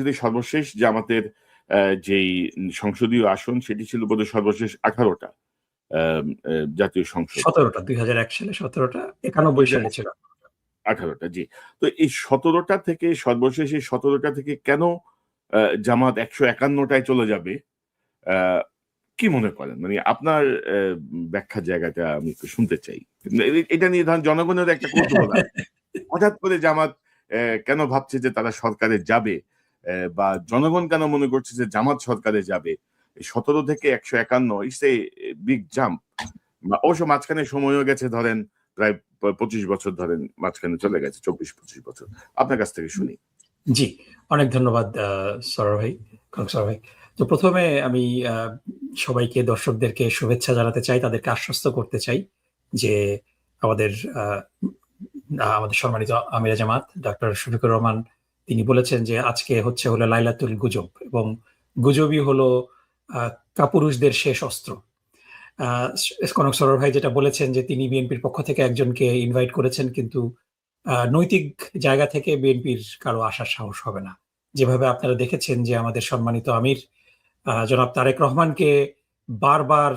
যদি সর্বশেষ জামাতের যেই সংসদীয় আসন সেটি ছিল বোধহয় সর্বশেষ 18টা জাতীয় সংসদ, 17টা 2001 সালে 17টা, 91 সালে ছিল 18টা। জি, তো এই 17টা থেকে সর্বশেষ এই 17টা থেকে কেন জামাত 151টায় চলে যাবে, কি মনে করেন? মানে আপনার ব্যাখ্যার জায়গাটা আমি একটু শুনতে চাই। এটা নিয়ে ধরেন জনগণের একটা কৌতূহল আছে। হঠাৎ করে জামাত কেন ভাবছে যে তারা সরকারে যাবে, বা জনগণ কেন মনে করছে যে জামাত সরকারে যাবে? 17 থেকে 151 ইটস এ বিগ জাম্প। অবশ্য মাঝখানে সময়ও গেছে, ধরেন প্রায় 25 বছর ধরেন মাঝখানে চলে গেছে, 24-25 বছর। আপনার কাছ থেকে শুনি। জি, অনেক ধন্যবাদ সরোর ভাই, সরোর ভাই। তো প্রথমে আমি সবাইকে, দর্শকদেরকে শুভেচ্ছা জানাতে চাই, তাদেরকে আশ্বস্ত করতে চাই যে আমাদের সম্মানিত আমিরা জামাত ডক্টর শফিকুর রহমান তিনি বলেছেন যে আজকে হলো লাইলাতুল গুজব, এবং গুজবই হলো কাপুরুষদের শেষ অস্ত্র। কনক সরোর ভাই যেটা বলেছেন যে তিনি বিএনপির পক্ষ থেকে একজনকে ইনভাইট করেছেন, কিন্তু নৈতিক জায়গা থেকে বিএনপির কারো আসার সাহস হবে না। যেভাবে আপনারা দেখেছেন যে আমাদের সম্মানিত আমির জনাব তারেক রহমানকে বারবার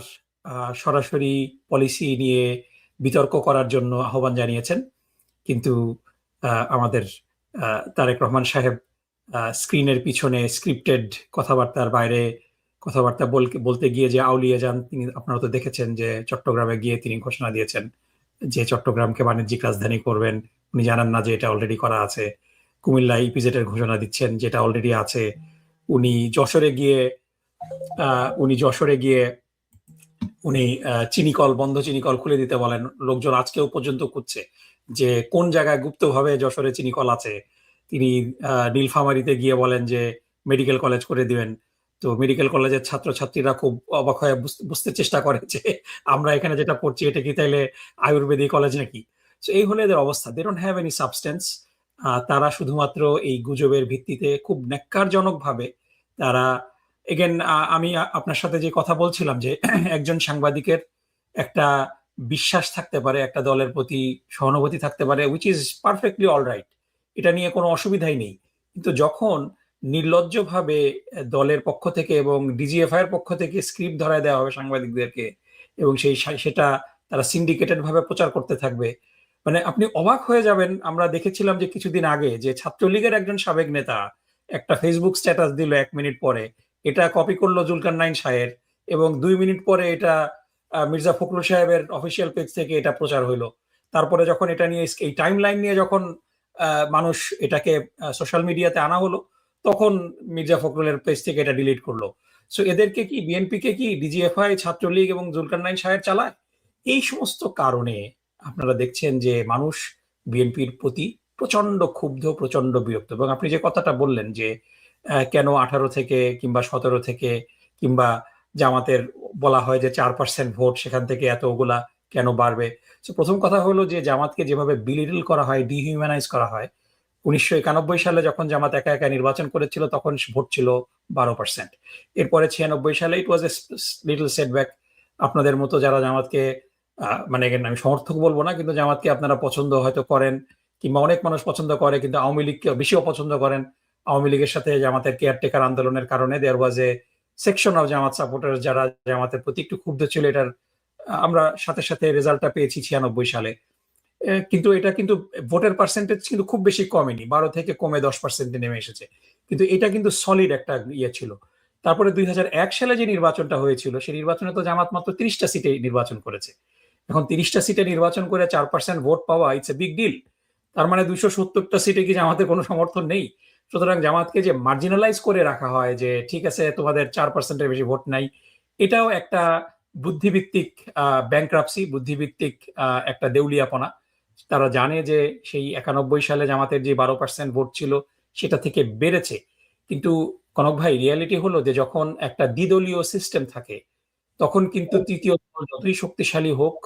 সরাসরি পলিসি নিয়ে বিতর্ক করার জন্য আহ্বান জানিয়েছেন, কিন্তু আমাদের তারেক রহমান সাহেব স্ক্রিনের পিছনে স্ক্রিপ্টেড কথাবার্তার বাইরে কথাবার্তা বলতে গিয়ে যে আউলিয়ে যান। তিনি, আপনারা তো দেখেছেন যে চট্টগ্রামে গিয়ে তিনি ঘোষণা দিয়েছেন যে চট্টগ্রামকে বাণিজ্যিক রাজধানী করবেন। উনি জানান না যে এটা অলরেডি করা আছে। কুমিল্লা ইপিজেড এর ঘোষণা দিচ্ছেন যেটা অলরেডি আছে। উনি যশোরে গিয়ে উনি চিনিকল, বন্ধ চিনিকল খুলে দিতে বলেন। লোকজন আজকেও পর্যন্ত খুঁজছে যে কোন জায়গায় গুপ্তভাবে যশোরে চিনিকল আছে। তিনি নীলফামারীতে গিয়ে বলেন যে মেডিকেল কলেজ করে দিবেন। তো মেডিকেল কলেজের ছাত্রছাত্রীরা খুব অবাক হয়ে বুঝতে চেষ্টা করে যে আমরা এখানে যেটা পড়ছি এটা কি তাইলে আয়ুর্বেদিক কলেজ নাকি? তো এই হলো এদের অবস্থা। They don't have any substance. তারা শুধুমাত্র এই গুজবের ভিত্তিতে খুব ন্যাক্কারজনক ভাবে তারা, এগেন আমি আপনার সাথে যে কথা বলছিলাম যে একজন সাংবাদিকের একটা বিশ্বাস থাকতে পারে, একটা দলের প্রতি সহানুভূতি থাকতে পারে, উইচ ইজ পারফেক্টলি অলরাইট, এটা নিয়ে কোনো অসুবিধাই নেই। কিন্তু যখন নির্লজ্জভাবে দলের পক্ষ থেকে এবং ডিজিএফআই এর পক্ষ থেকে স্ক্রিপ্ট ধরায় দেওয়া হবে সাংবাদিকদেরকে, এবং সেটা তারা সিন্ডিকেটেড ভাবে প্রচার করতে থাকবে, মানে আপনি অবাক হয়ে যাবেন। আমরা দেখেছিলাম যে কিছুদিন আগে যে ছাত্রলীগের একজন সাবেক নেতা একটা ফেসবুক স্ট্যাটাস দিল 1 মিনিট পরে, এটা কপি করলো জুলকারনাইন সাহেব, এবং 2 মিনিট পরে এটা মির্জা ফখরুল সাহেবের অফিসিয়াল পেজ থেকে এটা প্রচার হইলো। তারপরে যখন এটা নিয়ে, এই টাইম লাইন নিয়ে যখন মানুষ এটাকে সোশ্যাল মিডিয়াতে আনা হলো, তখন মির্জা ফখরুলের পেজ থেকে এটা ডিলিট করলো। সো এদেরকে কি, বিএনপিকে কি ডিজিএফআই, ছাত্রলীগ এবং জুলকারনাইন সাহেব চালায়? এই সমস্ত কারণে আপনারা দেখছেন যে মানুষ বিএনপির প্রতি প্রচন্ড ক্ষুব্ধ, প্রচন্ড বিরক্ত। এবং আপনি যে কথাটা বললেন যে কেন 18 থেকে কিংবা 17 থেকে, কিংবা জামাতের বলা হয় যে 4% ভোট, সেখান থেকে এতগুলা কেন বাড়বে? তো প্রথম কথা হলো যে জামাতকে যেভাবে বিলিটল করা হয়, ডিহিউম্যানাইজ করা হয়। 1991 সালে যখন জামাত একা একা নির্বাচন করেছিল তখন ভোট ছিল 12%। এরপরে 96 সালে ইট ওয়াজ এ লিটল সেটব্যাক। আপনাদের মতো যারা জামাতকে মানে আমি সমর্থক বলবো না, কিন্তু জামাতকে আপনারা পছন্দ হয়তো করেন, কিংবা অনেক মানুষ পছন্দ করে, কিন্তু আওয়ামী লীগকে বেশিও পছন্দ করেন। আওয়ামী লীগের সাথে জামাতের কেয়ারটেকার আন্দোলনের কারণে দেয়ার ওয়াজ এ সেকশন অফ জামাত সাপোর্টার যারা জামাতের প্রতি একটু ক্ষুব্ধ ছিল। এটার আমরা সাথে সাথে রেজাল্টটা পেয়েছি 96 সালে। কিন্তু এটা কিন্তু ভোটের পার্সেন্টেজ কিন্তু খুব বেশি কমেনি, 12 থেকে কমে 10% নেমে এসেছে। কিন্তু এটা কিন্তু সলিড একটা ইয়ে ছিল। তারপরে 2001 সালে যে নির্বাচনটা হয়েছিল, সেই নির্বাচনে তো জামাত মাত্র 30টা সিটে নির্বাচন করেছে। এখন 30টা সিটে নির্বাচন করে 4% ভোট পাওয়া, ইটস এ বিগ ডিল। তার মানে 270টা সিটে কি জামাতের কোনো সমর্থন নেই? সুতরাং জামাতকে যে মার্জিনালাইজ করে রাখা হয় যে ঠিক আছে তোমাদের 4%-এর বেশি ভোট নাই, এটাও একটা বুদ্ধিভিত্তিক ব্যাংক্রাপসি, বুদ্ধিভিত্তিক একটা দেউলিয়াপনা। তারা জানে যে সেই 91 সালে জামাতের যে 12% ভোট ছিল সেটা থেকে বেড়েছে। কিন্তু কনক ভাই, রিয়ালিটি হলো যে যখন একটা দ্বিদলীয় সিস্টেম থাকে, তখন কিন্তু তৃতীয় দল যতই শক্তিশালী হোক,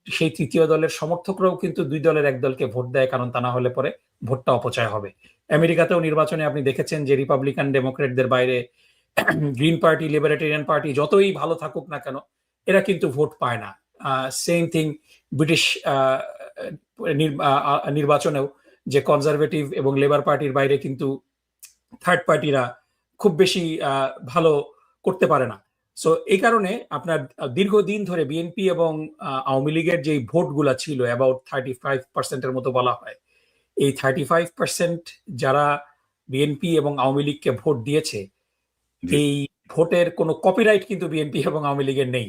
সেই তৃতীয় দলের সমর্থকরাও কিন্তু দুই দলের এক দলকে ভোট দেয়, কারণ তা না হলে পরে ভোটটা অপচয় হবে। আমেরিকাতেও নির্বাচনে আপনি দেখেছেন যে রিপাবলিকান ডেমোক্রেটদের বাইরে গ্রিন পার্টি, লিবারেটেরিয়ান পার্টি যতই ভালো থাকুক না কেন, এরা কিন্তু ভোট পায় না। সেম থিং ব্রিটিশ নির্বাচনেও, যে কনজারভেটিভ এবং লেবার পার্টির বাইরে কিন্তু থার্ড পার্টিরা খুব বেশি ভালো করতে পারে না। সো এই কারণে আপনার দীর্ঘদিন ধরে বিএনপি এবং আওয়ামী লীগের যে ভোটগুলা ছিল অ্যাবাউট 35% মতো বলা হয়, এই 35% যারা বিএনপি এবং আওয়ামী লীগকে ভোট দিয়েছে, জি এই ভোটের কোনো কপিরাইট কিন্তু বিএনপি এবং আওয়ামী লীগের নেই।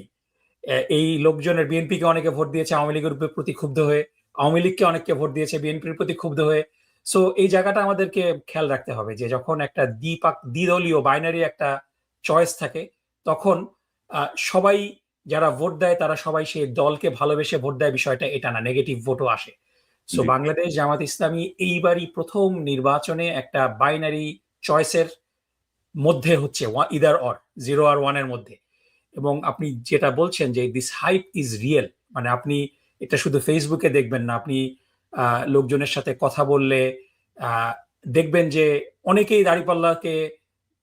এই লোকজনের বিএনপিকে অনেকে ভোট দিয়েছে আওয়ামী লীগের প্রতি ক্ষুব্ধ হয়ে, আওয়ামী লীগকে অনেককে ভোট দিয়েছে বিএনপির প্রতি ক্ষুব্ধ হয়ে। সো এই জায়গাটা আমাদেরকে খেয়াল রাখতে হবে যে যখন একটা দ্বিদলীয় বাইনারি একটা চয়েস থাকে, তখন সবাই যারা ভোট দেয় তারা সবাই সেই দলকে ভালোবেসে ভোট দেয়, বিষয়টা এটা না, নেগেটিভ ভোটও আসে। সো জি বাংলাদেশ জামাত ইসলামী এইবারই প্রথম নির্বাচনে একটা বাইনারি চয়েসের মধ্যে হচ্ছে, ইদার অর, 0 আর 1 এর মধ্যে। এবং আপনি যেটা বলছেন যে দিস হাইপ ইজ রিয়েল, মানে আপনি এটা শুধু ফেসবুকে দেখবেন না, আপনি লোকজনের সাথে কথা বললে আহ, দেখবেন যে অনেকেই দাঁড়িপাল্লাকে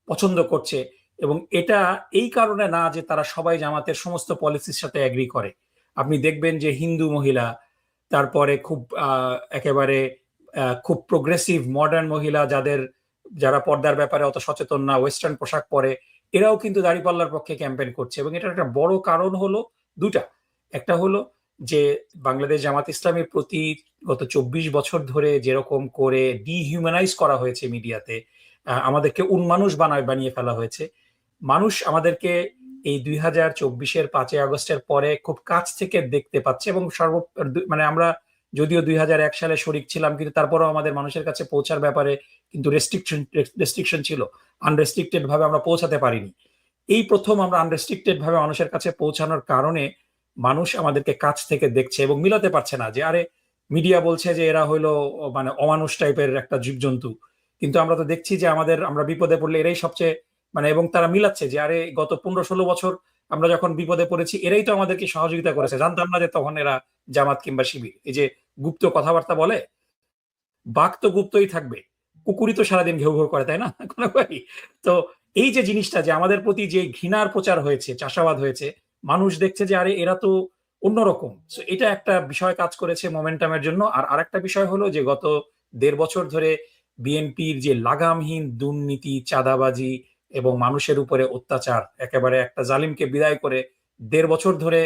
পছন্দ করছে। এবং এটা এই কারণে না যে তারা সবাই জামাতের সমস্ত পলিসির সাথে এগ্রি করে। আপনি দেখবেন যে হিন্দু মহিলা, তারপরে খুব একেবারে খুব প্রোগ্রেসিভ মডার্ন মহিলা, যারা পর্দার ব্যাপারে অত সচেতন না, ওয়েস্টার্ন পোশাক পরে, এরাও কিন্তু দাঁড়িপাল্লার পক্ষে ক্যাম্পেইন করছে। এবং এটার একটা বড় কারণ হলো দুটা। একটা হলো যে বাংলাদেশ জামাত ইসলামের প্রতি গত 24 বছর ধরে যেরকম করে ডিহিউম্যানাইজ করা হয়েছে মিডিয়াতে, আমাদেরকে উন্মানুষ বানিয়ে ফেলা হয়েছে। মানুষ আমাদেরকে এই 2024-এর 5ই আগস্টের পরে খুব কাছ থেকে দেখতে পাচ্ছে। এবং মানে আমরা যদিও 2001 সালে শরিক ছিলাম, কিন্তু তারপরেও আমাদের মানুষের কাছে পৌঁছার ব্যাপারে কিন্তু রেস্ট্রিকশন ছিল। আনরেস্ট্রিক্টেড ভাবে আমরা পৌঁছাতে পারিনি। এই প্রথম আমরা আনরেস্ট্রিক্টেড ভাবে মানুষের কাছে পৌঁছানোর কারণে মানুষ আমাদেরকে কাছ থেকে দেখছে এবং মিলাতে পারছে না যে আরে মিডিয়া বলছে যে এরা হইলো মানে অমানুষ টাইপের একটা জীবজন্তু, কিন্তু আমরা তো দেখছি যে আমরা বিপদে পড়লে এরাই সবচেয়ে মানে, এবং তারা মিলাচ্ছে যে আরে গত 15-16 বছর আমরা যখন বিপদে পড়েছি এরাই তো আমাদেরকে সহযোগিতা করেছে, জানতাম না যে তখন এরা জামাত কিংবা শিবির। এই যে গুপ্ত কথাবার্তা বলে, বাঘ তো গুপ্তই থাকবে, কুকুরই তো সারাদিন ঘেউ ঘেউ করে, তাই না কোনো ভাই? তো এই যে জিনিসটা যে আমাদের প্রতি যে ঘৃণার প্রচার হয়েছে, চাষাবাদ হয়েছে, মানুষ দেখছে যে আরে এরা তো অন্যরকম। So এটা একটা বিষয় কাজ করেছে মোমেন্টামের জন্য। আর আরেকটা বিষয় হলো যে গত 1.5 বছর ধরে বিএনপির যে লাগামহীন দুর্নীতি, চাঁদাবাজি এবং মানুষের উপরে অত্যাচার, একেবারে একটা জালিমকে বিদায় করে 1.5 বছর ধরে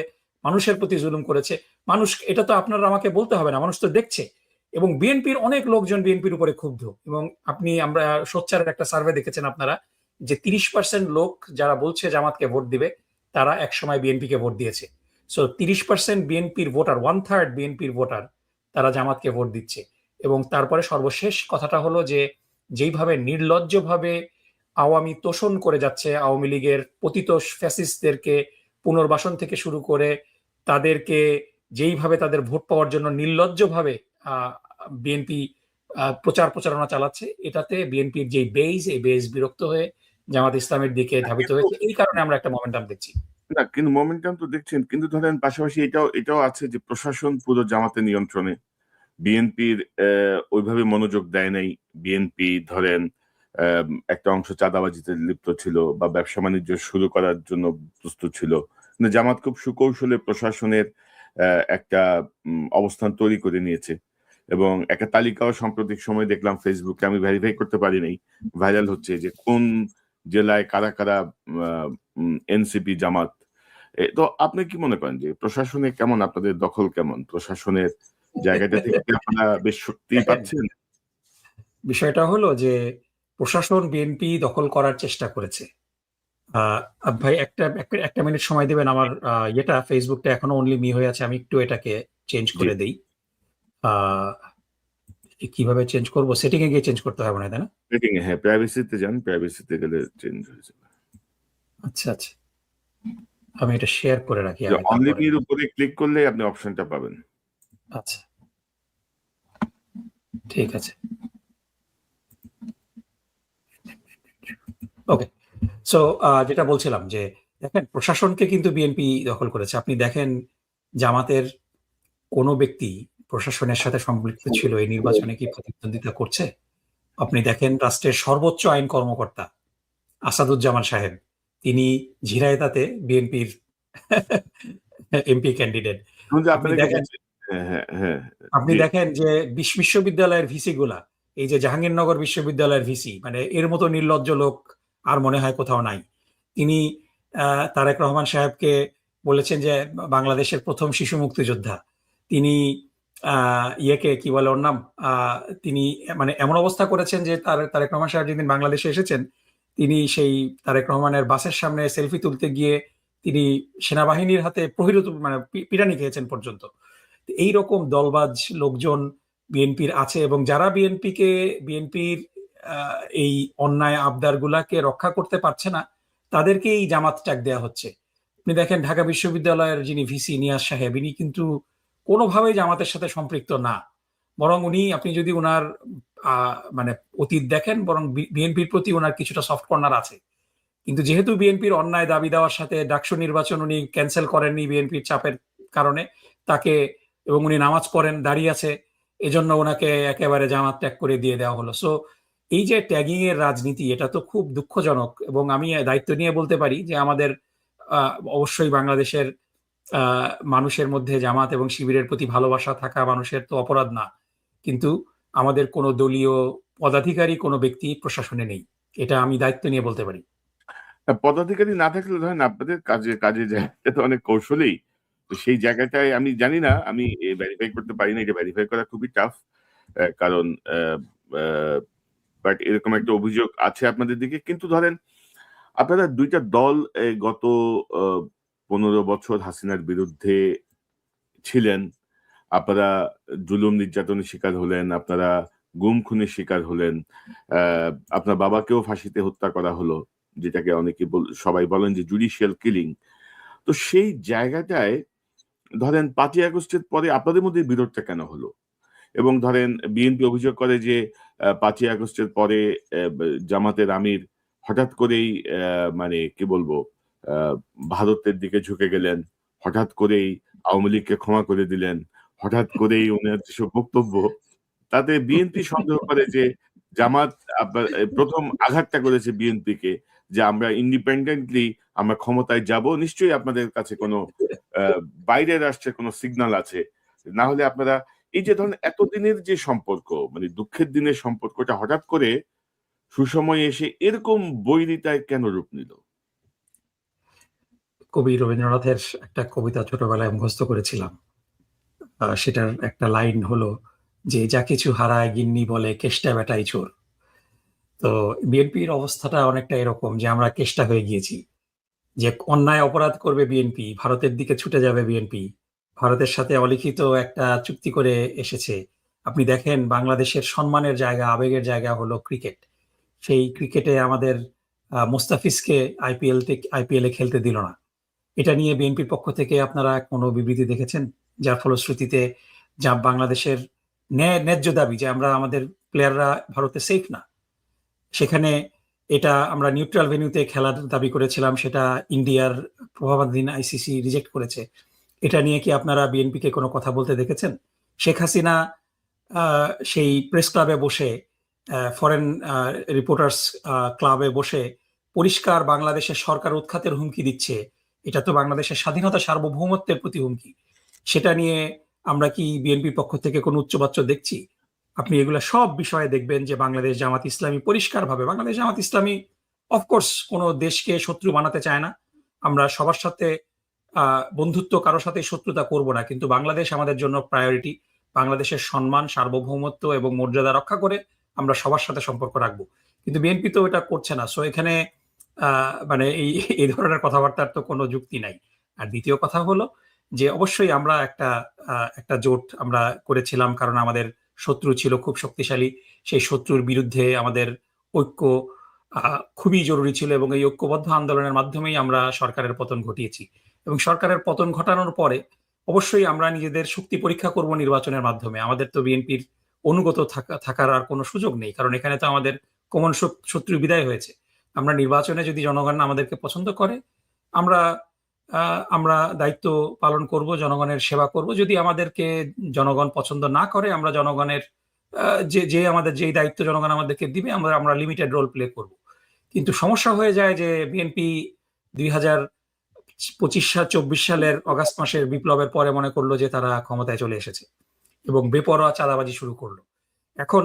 মানুষের প্রতি জুলুম করেছে মানুষ। এটা তো আপনারা আমাকে বলতে হবে না, মানুষ তো দেখছে। এবং বিএনপির অনেক লোকজন বিএনপির উপরে ক্ষুব্ধ। এবং আমরা সোচ্চারের একটা সার্ভে দেখেছেন আপনারা, যে 30% লোক যারা বলছে জামাতকে ভোট দিবে, তারা একসময় বিএনপিকে ভোট দিয়েছে। সো 30% বিএনপির ভোটার, 1/3 বিএনপির ভোটার, তারা জামাতকে ভোট দিচ্ছে। এবং তারপরে সর্বশেষ কথাটা হলো যে যেইভাবে নির্লজ্জভাবে আওয়ামী তোষণ করে যাচ্ছে, আওয়ামী লীগের পতিত ফ্যাসিস্টদেরকে পুনর্বাসন থেকে শুরু করে তাদেরকে যেইভাবে তাদের ভোট পাওয়ার জন্য নির্লজ্জভাবে বিএনপি প্রচারণা চালাচ্ছে, এটাতে বিএনপির যে বেজ, এই বেজ বিরক্ত হয়ে জামাত ইসলামের দিকে ধাবিত হয়েছে। এই কারণে আমরা একটা মোমেন্টাম দেখছি। না, কিন্তু মোমেন্টাম তো দেখছেন, কিন্তু ধরেন পাশাপাশি এটাও আছে যে প্রশাসন পুরো জামাতের নিয়ন্ত্রণে, বিএনপির ওইভাবে মনোযোগ দেয় নাই। বিএনপি ধরেন একটা অংশ চাঁদাবাজিতে লিপ্ত ছিল বা ব্যবসা বাণিজ্য শুরু করার জন্য প্রস্তুত ছিল, কিন্তু জামাত খুব সুকৌশলে প্রশাসনের একটা অবস্থান তৈরি করে নিয়েছে। এবং একটা তালিকাও সাম্প্রতিক সময় দেখলাম ফেসবুকে, আমি ভেরিফাই করতে পারি নাই, ভাইরাল হচ্ছে যে কোন জেলায় কারা কারা এনসিপি জামাত। তো আপনি কি মনে করেন যে প্রশাসনে কেমন, আপনাদের দখল কেমন, প্রশাসনের জায়গাটা থেকে কি আপনারা বেশ শক্তি পাচ্ছেন? বিষয়টা হলো যে প্রশাসন বিএনপি দখল করার চেষ্টা করেছে। ভাই একটা মিনিট সময় দেবেন, আমার ইয়েটা ফেসবুকটা এখনো অনলি মি হয়ে আছে, আমি একটু এটাকে চেঞ্জ জি করে দেই। কিভাবে চেঞ্জ করব? সেটিং এ গিয়ে চেঞ্জ করতে হবে না, তাই না? সেটিং এ, হ্যাঁ, প্রাইভেসিতে যান, প্রাইভেসিতে গেলে চেঞ্জ হয়ে যাবে। আচ্ছা আচ্ছা, আমি এটা শেয়ার করে রাখি যে আগে, অনলি তারপরে। মির উপরে ক্লিক করলে আপনি অপশনটা পাবেন। আচ্ছা, ঠিক আছে, ওকে। সো যেটা বলছিলাম যে দেখেন প্রশাসনকে কিন্তু বিএনপি দখল করেছে। আপনি দেখেন জামাতের কোনো ব্যক্তি প্রশাসনের সাথে সম্পৃক্ত ছিল এই নির্বাচনে কি প্রতিদ্বন্দ্বিতা করছে? আপনি দেখেন রাষ্ট্রের সর্বোচ্চ আইন কর্মকর্তা আসাদুজ্জামান সাহেব, তিনি ঝিনাইদহে বিএনপির এমপি ক্যান্ডিডেট। শুনুন যে আপনি আপনাদেরকে দেখেন বলছি, হ্যাঁ হ্যাঁ হ্যাঁ, আপনি জি দেখেন যে বিশ্ববিদ্যালয়ের ভিসি গুলা এই যে জাহাঙ্গীরনগর বিশ্ববিদ্যালয়ের ভিসি, মানে এর মতো নির্লজ্জ লোক আর মনে হয় কোথাও নাই। তিনি তারেক রহমান সাহেবকে বলেছেন যে বাংলাদেশের প্রথম শিশু মুক্তিযোদ্ধা। তিনি ইয়েকে কি বলে ওর নাম, তিনি মানে এমন অবস্থা করেছেন যে তারেক রহমান সাহেব যেদিন বাংলাদেশে এসেছেন, তিনি সেই তারেক রহমানের বাসের সামনে সেলফি তুলতে গিয়ে তিনি সেনাবাহিনীর হাতে প্রহরিত মানে পিটানি খেয়েছেন পর্যন্ত। এইরকম দলবাজ লোকজন বিএনপির আছে, এবং যারা বিএনপির এই অন্যায় আবদার গুলাকে রক্ষা করতে পারছে না, তাদেরকে এই জামাত ট্যাগ দেওয়া হচ্ছে। আপনি দেখেন ঢাকা বিশ্ববিদ্যালয়ের যিনি ভিসি নিয়াজ সাহেব, ইনি কিন্তু কোনোভাবেই জামাতের সাথে সম্পৃক্ত না, বরং উনি, আপনি যদি ওনার মানে অতীত দেখেন, বরং বিএনপির প্রতি ওনার কিছুটা সফট কর্নার আছে। কিন্তু যেহেতু বিএনপির অন্যায় দাবি দেওয়ার সাথে ডাকসু নির্বাচন উনি ক্যান্সেল করেননি বিএনপির চাপের কারণে তাকে, এবং উনি নামাজ পড়েন, দাঁড়িয়ে আছে, এজন্য ওনাকে একেবারে জামাত ত্যাগ করে দিয়ে দেওয়া হলো। সো এই যে ট্যাগিং এর রাজনীতি, এটা তো খুব দুঃখজনক। এবং আমি দায়িত্ব নিয়ে বলতে পারি যে আমাদের অবশ্যই বাংলাদেশের মানুষের মধ্যে জামাত এবং শিবিরের প্রতি ভালোবাসা থাকা মানুষের তো অপরাধ না, কিন্তু আমাদের কোনো দলীয় পদাধিকারী কোনো ব্যক্তি প্রশাসনে নেই, এটা আমি দায়িত্ব নিয়ে বলতে পারি। পদাধিকারী না থাকলে ধরেন আপনাদের কাজে জায়গাটা তো অনেক কৌশলেই, তো সেই জায়গাটায় আমি জানি না, আমি ভেরিফাই করতে পারি না, এটা ভেরিফাই করা খুবই টাফ, কারণ বাট এরকম একটা অভিযোগ আছে আপনাদের দিকে। কিন্তু ধরেন আপনারা দুইটা দল গত 15 বছর হাসিনার বিরুদ্ধে ছিলেন, আপনারা জুলুম নির্যাতনের শিকার হলেন, আপনারা গুম খুনের শিকার হলেন, আপনার বাবাকেও ফাঁসিতে হত্যা করা হলো, যেটাকে অনেকে সবাই বলেন যে জুডিশিয়াল কিলিং। তো সেই জায়গাটায় ধরেন 5ই আগস্টের পরে আপনাদের মধ্যে বিরোধটা কেন হলো? এবং ধরেন বিএনপি অভিযোগ করে যে 5ই আগস্টের পরে জামাতের আমির হঠাৎ করেই মানে কি বলবো ভারতের দিকে ঝুঁকে গেলেন, হঠাৎ করেই আওয়ামী লীগকে ক্ষমা করে দিলেন, হঠাৎ করেই ওনার যেসব বক্তব্য, তাতে বিএনপি সন্দেহ করে যে জামাত প্রথম আঘাতটা করেছে বিএনপিকে, যে আমরা ইন্ডিপেন্ডেন্টলি আমরা ক্ষমতায় যাব, নিশ্চয়ই আপনাদের কাছে কোনো বাইরের রাষ্ট্রের কোনো সিগন্যাল আছে, না হলে আপনারা এই যে ধরেন এতদিনের যে সম্পর্ক, মানে দুঃখের দিনের সম্পর্কটা হঠাৎ করে সুসময়ে এসে এরকম বৈরিতায় কেন রূপ নিল? কবি রবীন্দ্রনাথের একটা কবিতা ছোটবেলায় মুখস্থ করেছিলাম, সেটার একটা লাইন হলো যে যা কিছু হারায় গিন্নি বলে কেষ্টা বেটাই চোর। তো বিএনপির অবস্থাটা অনেকটা এরকম যে আমরা কেষ্টা হয়ে গিয়েছি, যে অন্যায় অপরাধ করবে বিএনপি, ভারতের দিকে ছুটে যাবে বিএনপি, ভারতের সাথে অলিখিত একটা চুক্তি করে এসেছে। আপনি দেখেন বাংলাদেশের সম্মানের জায়গা, আবেগের জায়গা হলো ক্রিকেট। সেই ক্রিকেটে আমাদের মোস্তাফিজকে আইপিএল এ খেলতে দিল না। এটা নিয়ে বিএনপির পক্ষ থেকে আপনারা কোনো বিবৃতি দেখেছেন? যার ফলশ্রুতিতে যা বাংলাদেশের ন্যায্য দাবি যে আমরা আমাদের প্লেয়াররা ভারতে সেফ না, সেখানে এটা আমরা নিউট্রাল ভেন্যুতে খেলার দাবি করেছিলাম, সেটা ইন্ডিয়ার প্রভাবাধীন আইসিসি রিজেক্ট করেছে। এটা নিয়ে কি আপনারা বিএনপিকে কোনো কথা বলতে দেখেছেন? শেখ হাসিনা সেই প্রেস ক্লাবে বসে, ফরেন রিপোর্টার্স ক্লাবে বসে পরিষ্কার বাংলাদেশের সরকার উৎখাতের হুমকি দিচ্ছে, এটা তো বাংলাদেশের স্বাধীনতা সার্বভৌমত্বের প্রতি হুমকি। সেটা নিয়ে আমরা কি বিএনপির পক্ষ থেকে কোনো উচ্চবাচ্য দেখছি? আপনি এগুলো সব বিষয়ে দেখবেন যে বাংলাদেশ জামাত ইসলামী পরিষ্কারভাবে, বাংলাদেশ জামাত ইসলামী অফকোর্স কোনো দেশকে শত্রু বানাতে চায় না, আমরা সবার সাথে বন্ধুত্ব, কারোর সাথে শত্রুতা করব না, কিন্তু বাংলাদেশ আমাদের জন্য প্রায়োরিটি। বাংলাদেশের সম্মান, সার্বভৌমত্ব এবং মর্যাদা রক্ষা করে আমরা সবার সাথে সম্পর্ক রাখবো, কিন্তু বিএনপি তো এটা করছে না। সো এখানে মানে এই ধরনের কথাবার্তার তো কোনো যুক্তি নাই। আর দ্বিতীয় কথা হলো যে অবশ্যই আমরা একটা জোট আমরা করেছিলাম, কারণ আমাদের শত্রু ছিল খুব শক্তিশালী। সেই শত্রুর বিরুদ্ধে আমাদের ঐক্য খুবই জরুরি ছিল, এবং এই ঐক্যবদ্ধ আন্দোলনের মাধ্যমেই আমরা সরকারের পতন ঘটিয়েছি। এবং সরকারের পতন ঘটানোর পরে অবশ্যই আমরা নিজেদের শক্তি পরীক্ষা করব নির্বাচনের মাধ্যমে। আমাদের তো বিএনপির অনুগত থাকার আর কোনো সুযোগ নেই, কারণ এখানে তো আমাদের কমন শত্রু বিদায় হয়েছে। আমরা নির্বাচনে যদি জনগণ আমাদেরকে পছন্দ করে, আমরা আমরা দায়িত্ব পালন করব, জনগণের সেবা করব। যদি আমাদেরকে জনগণ পছন্দ না করে, আমরা জনগণের যে আমাদের যেই দায়িত্ব জনগণ আমাদেরকে দিবে, আমরা লিমিটেড রোল প্লে করব। কিন্তু সমস্যা হয়ে যায় যে বিএনপি 2025-24 সালের অগাস্ট মাসের বিপ্লবের পরে মনে করলো যে তারা ক্ষমতায় চলে এসেছে এবং বেপরোয়া চাঁদাবাজি শুরু করলো। এখন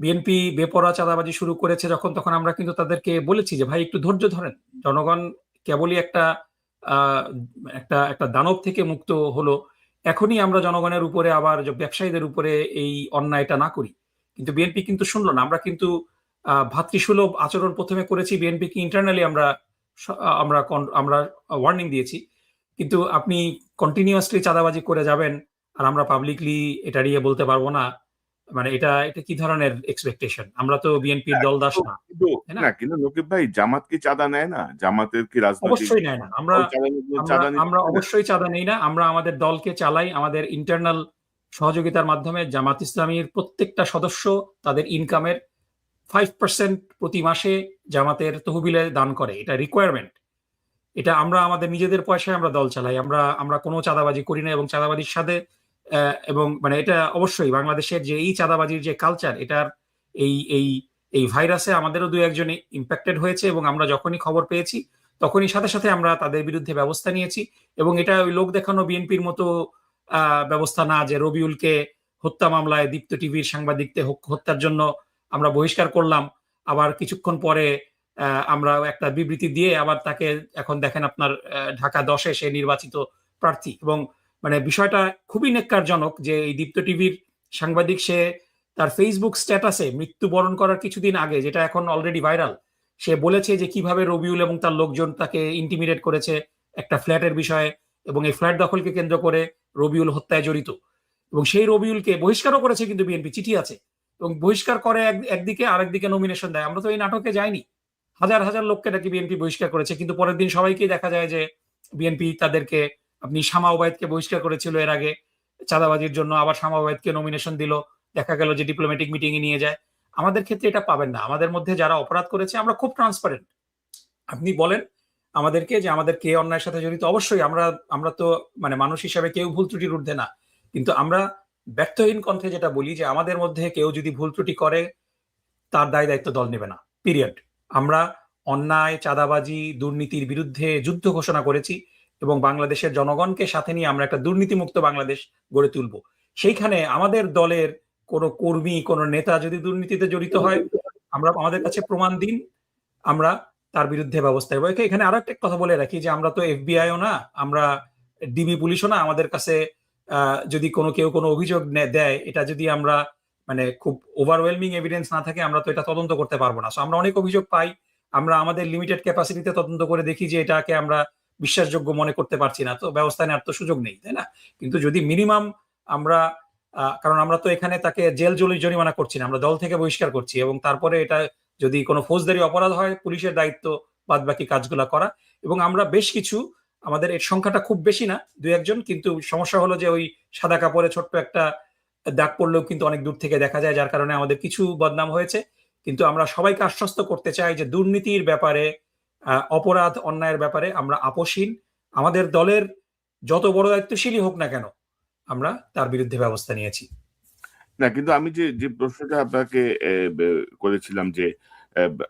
বিএনপি বেপরোয়া চাঁদাবাজি শুরু করেছে যখন, তখন আমরা কিন্তু তাদেরকে বলেছি যে ভাই একটু ধৈর্য ধরেন, জনগণ কেবলই একটা আহ, একটা একটা দানব থেকে মুক্ত হলো, এখনই আমরা জনগণের উপরে আবার ব্যবসায়ীদের উপরে এই অন্যায়টা না করি। কিন্তু বিএনপি কিন্তু শুনলো না। আমরা কিন্তু ভাতৃসুলভ আচরণ প্রথমে করেছি, বিএনপি কি ইন্টারনালি আমরা আমরা ওয়ার্নিং দিয়েছি। কিন্তু আপনি কন্টিনিউয়াসলি চাঁদাবাজি করে যাবেন আর আমরা পাবলিকলি এটা নিয়ে বলতে পারবো না, মানে এটা এটা কি ধরনের এক্সপেকটেশন? আমরা তো বিএনপির হ্যাঁ, দলদাস কিন্তু না, কিন্তু তাই না? না কিন্তু নকিব ভাই, জামাত কি চাঁদা নেয় না? জামাতের কি রাজনৈতিক অবশ্যই নেয় না। আমরা দল চালানোর জন্য আমরা চাঁদা নিতে আমরা হয় না? অবশ্যই চাঁদা নেই না। আমরা আমাদের দলকে চালাই আমাদের ইন্টারনাল সহযোগিতার মাধ্যমে। জামাত ইসলামীর প্রত্যেকটা সদস্য তাদের ইনকামের 5% প্রতি মাসে জামাতের তহবিলে দান করে, এটা রিকোয়ারমেন্ট। এটা আমরা আমাদের নিজেদের পয়সায় আমরা দল চালাই। আমরা আমরা কোনো চাঁদাবাজি করি না, এবং চাঁদাবাজির সাথে এবং মানে এটা অবশ্যই বাংলাদেশের যে এই চাঁদাবাজির যে কালচার, এটার এই এই এই ভাইরাসে আমাদেরও দু একজন ইম্প্যাক্টেড হয়েছে, এবং আমরা যখনই খবর পেয়েছি তখনই সাথে সাথে আমরা তাদের বিরুদ্ধে ব্যবস্থা নিয়েছি। এবং এটা ওই লোক দেখানো বিএনপির মতো ব্যবস্থা না যে রবিউলকে হত্যা মামলায় দীপ্ত টিভির সাংবাদিককে হত্যার জন্য আমরা বহিষ্কার করলাম, আবার কিছুক্ষণ পরে আমরা একটা বিবৃতি দিয়ে আবার তাকে এখন দেখেন আপনার ঢাকা 10-এ সে নির্বাচিত প্রার্থী। এবং মানে বিষয়টা খুবই নেক্কারজনক যে এই দীপ্ত টিভির সাংবাদিক, সে তার ফেসবুক স্ট্যাটাসে মৃত্যুবরণ করার কিছুদিন আগে, যেটা এখন অলরেডি ভাইরাল, সে বলেছে যে কিভাবে রবিউল এবং তার লোকজন তাকে ইন্টিমিডেট করেছে একটা ফ্ল্যাটের বিষয়ে, এবং এই ফ্ল্যাট দখলকে কেন্দ্র করে রবিউল হত্যায় জড়িত। এবং সেই রবিউলকে বহিষ্কারও করেছে কিন্তু বিএনপি, চিঠি আছে। এবং বহিষ্কার করে একদিকে, আরেকদিকে নমিনেশন দেয়। আমরা তো এই নাটকে যাইনি। হাজার হাজার লোককে নাকি বিএনপি বহিষ্কার করেছে, কিন্তু পরের দিন সবাইকেই দেখা যায় যে বিএনপি তাদেরকে, আপনি শামা ওবায়েদকে বহিষ্কার করেছিল এর আগে চাঁদাবাজির জন্য, আবার শামা ওবায়েদকে নমিনেশন দিল, দেখা গেল যে ডিপ্লোম্যাটিক মিটিং এ নিয়ে যায়। আমাদের ক্ষেত্রে এটা পাবেন না। আমাদের মধ্যে যারা অপরাধ করেছে আমরা খুব ট্রান্সপারেন্ট। আপনি বলেন আমাদেরকে যে আমাদের কে অন্যায়ের সাথে জড়িত, অবশ্যই আমরা আমরা তো মানে মানুষ হিসাবে কেউ ভুল ত্রুটির ঊর্ধ্বে না। কিন্তু আমরা ব্যর্থহীন কণ্ঠে যেটা বলি যে আমাদের মধ্যে কেউ যদি ভুল ত্রুটি করে তার দায় দায়িত্ব দল নেবে না, পিরিয়ড। আমরা অন্যায়, চাঁদাবাজি, দুর্নীতির বিরুদ্ধে যুদ্ধ ঘোষণা করেছি, এবং বাংলাদেশের জনগণকে সাথে নিয়ে আমরা একটা দুর্নীতিমুক্ত বাংলাদেশ গড়ে তুলব। সেইখানে আমাদের দলের কোনো কর্মী, কোনো নেতা যদি দুর্নীতিতে জড়িত হয়, আমরা আমাদের কাছে প্রমাণ দিন, আমরা তার বিরুদ্ধে ব্যবস্থা নেব। এখানে আরো একটা কথা বলে রাখি যে আমরা তো এফবিআইও না, আমরা ডিবি পুলিশও না। আমাদের কাছে যদি কেউ কোনো অভিযোগ দেয়, এটা যদি আমরা মানে খুব ওভারওয়েলমিং এভিডেন্স না থাকে, আমরা তো এটা তদন্ত করতে পারবো না। আমরা অনেক অভিযোগ পাই, আমরা আমাদের লিমিটেড ক্যাপাসিটিতে তদন্ত করে দেখি যে এটাকে আমরা বিশ্বাসযোগ্য মনে করতে পারছি না, তো ব্যবস্থা নেওয়ার তো সুযোগ নেই, তাই না? কিন্তু যদি মিনিমাম আমরা কারণ আমরা তো এখানে তাকে জেল জরিমানা করছি না, আমরা দল থেকে বহিষ্কার করছি, এবং তারপরে এটা যদি কোনো ফৌজদারি অপরাধ হয়, পুলিশের দায়িত্ব বাদ বাকি কাজগুলো করা। এবং আমরা বেশ কিছু, আমাদের এর সংখ্যাটা খুব বেশি না, দু একজন, কিন্তু সমস্যা হলো যে ওই সাদা কাপড়ে ছোট্ট একটা দাগ পড়লেও কিন্তু অনেক দূর থেকে দেখা যায়, যার কারণে আমাদের কিছু বদনাম হয়েছে। কিন্তু আমরা সবাইকে আশ্বস্ত করতে চাই যে দুর্নীতির ব্যাপারে, অপরাধ অন্যায়ের ব্যাপারে আমরা আপোষহীন। আমাদের দলের যত বড় দায়িত্বশীলই হোক না কেন, আমরা তার বিরুদ্ধে ব্যবস্থা নিয়েছি। না, কিন্তু আমি যে যে প্রশ্নটা আপনাকে করেছিলাম যে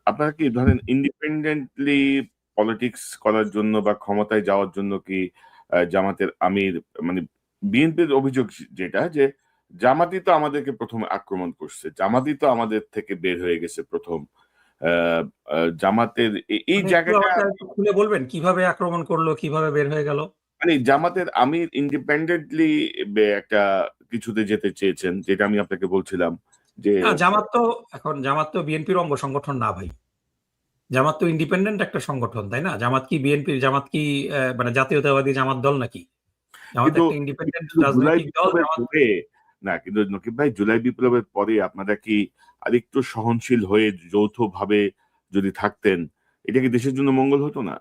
আপনারা কি ধরেন ইন্ডিপেন্ডেন্টলি পলিটিক্স করার জন্য বা ক্ষমতায় যাওয়ার জন্য কি জামাতের আমির মানে বিএনপির অভিযোগ যেটা যে জামাতই তো আমাদেরকে প্রথমে আক্রমণ করছে, জামাতই তো আমাদের থেকে বের হয়ে গেছে প্রথম। জামাতের এই মানে একটু জায়গাটা, আমাকে একটু খুলে বলবেন কিভাবে আক্রমণ করলো, কিভাবে বের হয়ে গেল? মানে জামাতের আমির ইন্ডিপেন্ডেন্টলি একটা কিছুতে যেতে চেয়েছেন, যেটা আমি আপনাকে বলছিলাম যে না, জামাত তো বিএনপির অঙ্গ সংগঠন না ভাই। জামাত তো ইন্ডিপেন্ডেন্ট একটা সংগঠন, তাই না? জামাত কি মানে জাতীয়তাবাদী জামাত দল নাকি? জামাত কিন্তু একটা ইন্ডিপেন্ডেন্ট কিন্তু জুলাই রাজনৈতিক দল। বিপ্লবের জামাত পরে, না কিন্তু নকিব ভাই, জুলাই বিপ্লবের পরে আপনারা কি আরেকটু সহনশীল হয়ে যৌথভাবে যদি থাকতেন, এটা কি দেশের জন্য মঙ্গল হতো না?